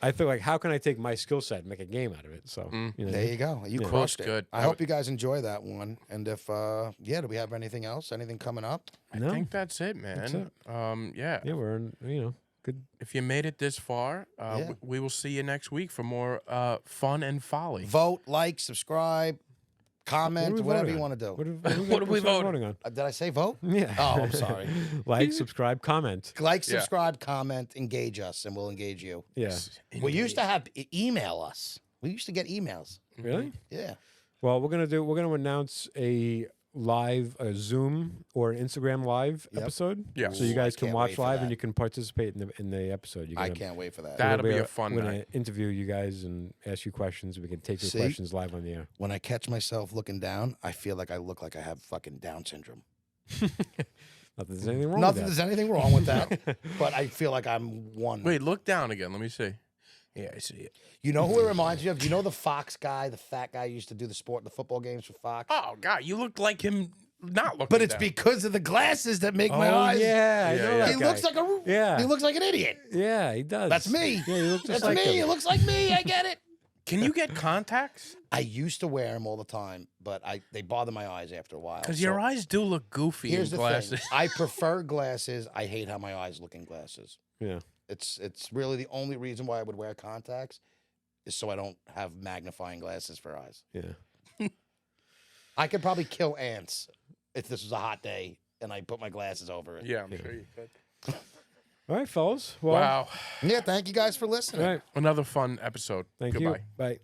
I feel like how can I take my skill set and make a game out of it? So you know,
There you go. You
Yeah.
crushed it.
Good.
I hope you guys enjoy that one. And if do we have anything else? Anything coming up?
I
No.
think that's it, man.
That's it.
Yeah.
yeah, we're in, good.
If you made it this far, we will see you next week for more fun and folly.
Vote, like, subscribe, comment,
we
whatever
voting
you
on?
want to do.
What are we
voting on?
Did I say vote?
Yeah.
Oh, I'm sorry.
Like, subscribe, comment.
Like,
Yeah.
subscribe, comment, engage us, and we'll engage you.
Yeah.
We used to have email us. We used to get emails.
Really?
Yeah.
Well, we're gonna announce a Zoom or an Instagram live
Yep.
episode.
Yeah.
So you
Ooh,
guys
I
can
can't
watch
wait for
live
that.
and you can participate in the episode. You're
I
gonna-
can't wait for that.
That'll be a
we're
fun
gonna
night.
interview you guys and ask you questions. We can take your
See?
questions live on the air.
When I catch myself looking down, I feel like I look like I have fucking Down syndrome.
Not that there's anything wrong
Nothing.
with
There's anything wrong with that, but I feel like I'm one.
Wait, look down again. Let me see. Yeah, I see it.
You know who it reminds you of? You know the Fox guy, the fat guy who used to do the football games for Fox?
Oh God, you look like him. Not looking.
But it's
down.
because of the glasses that make my
Oh,
eyes.
yeah, I
Yeah,
know
yeah.
that
He
guy.
looks like a.
Yeah.
He looks like an idiot.
Yeah, he does.
That's me.
Yeah, he looks just
That's
like
me.
him.
He looks like me. I get it.
Can you get contacts?
I used to wear them all the time, but they bother my eyes after a while.
Because
So
your eyes do look goofy in
here's the
glasses.
thing. I prefer glasses. I hate how my eyes look in glasses.
Yeah.
It's really the only reason why I would wear contacts is so I don't have magnifying glasses for eyes.
Yeah.
I could probably kill ants if this was a hot day and I put my glasses over it.
Yeah, I'm sure you could.
All right, fellas. Well,
Wow,
Yeah, thank you guys for listening.
all right.
another fun episode.
Thank
Goodbye.
you. Bye.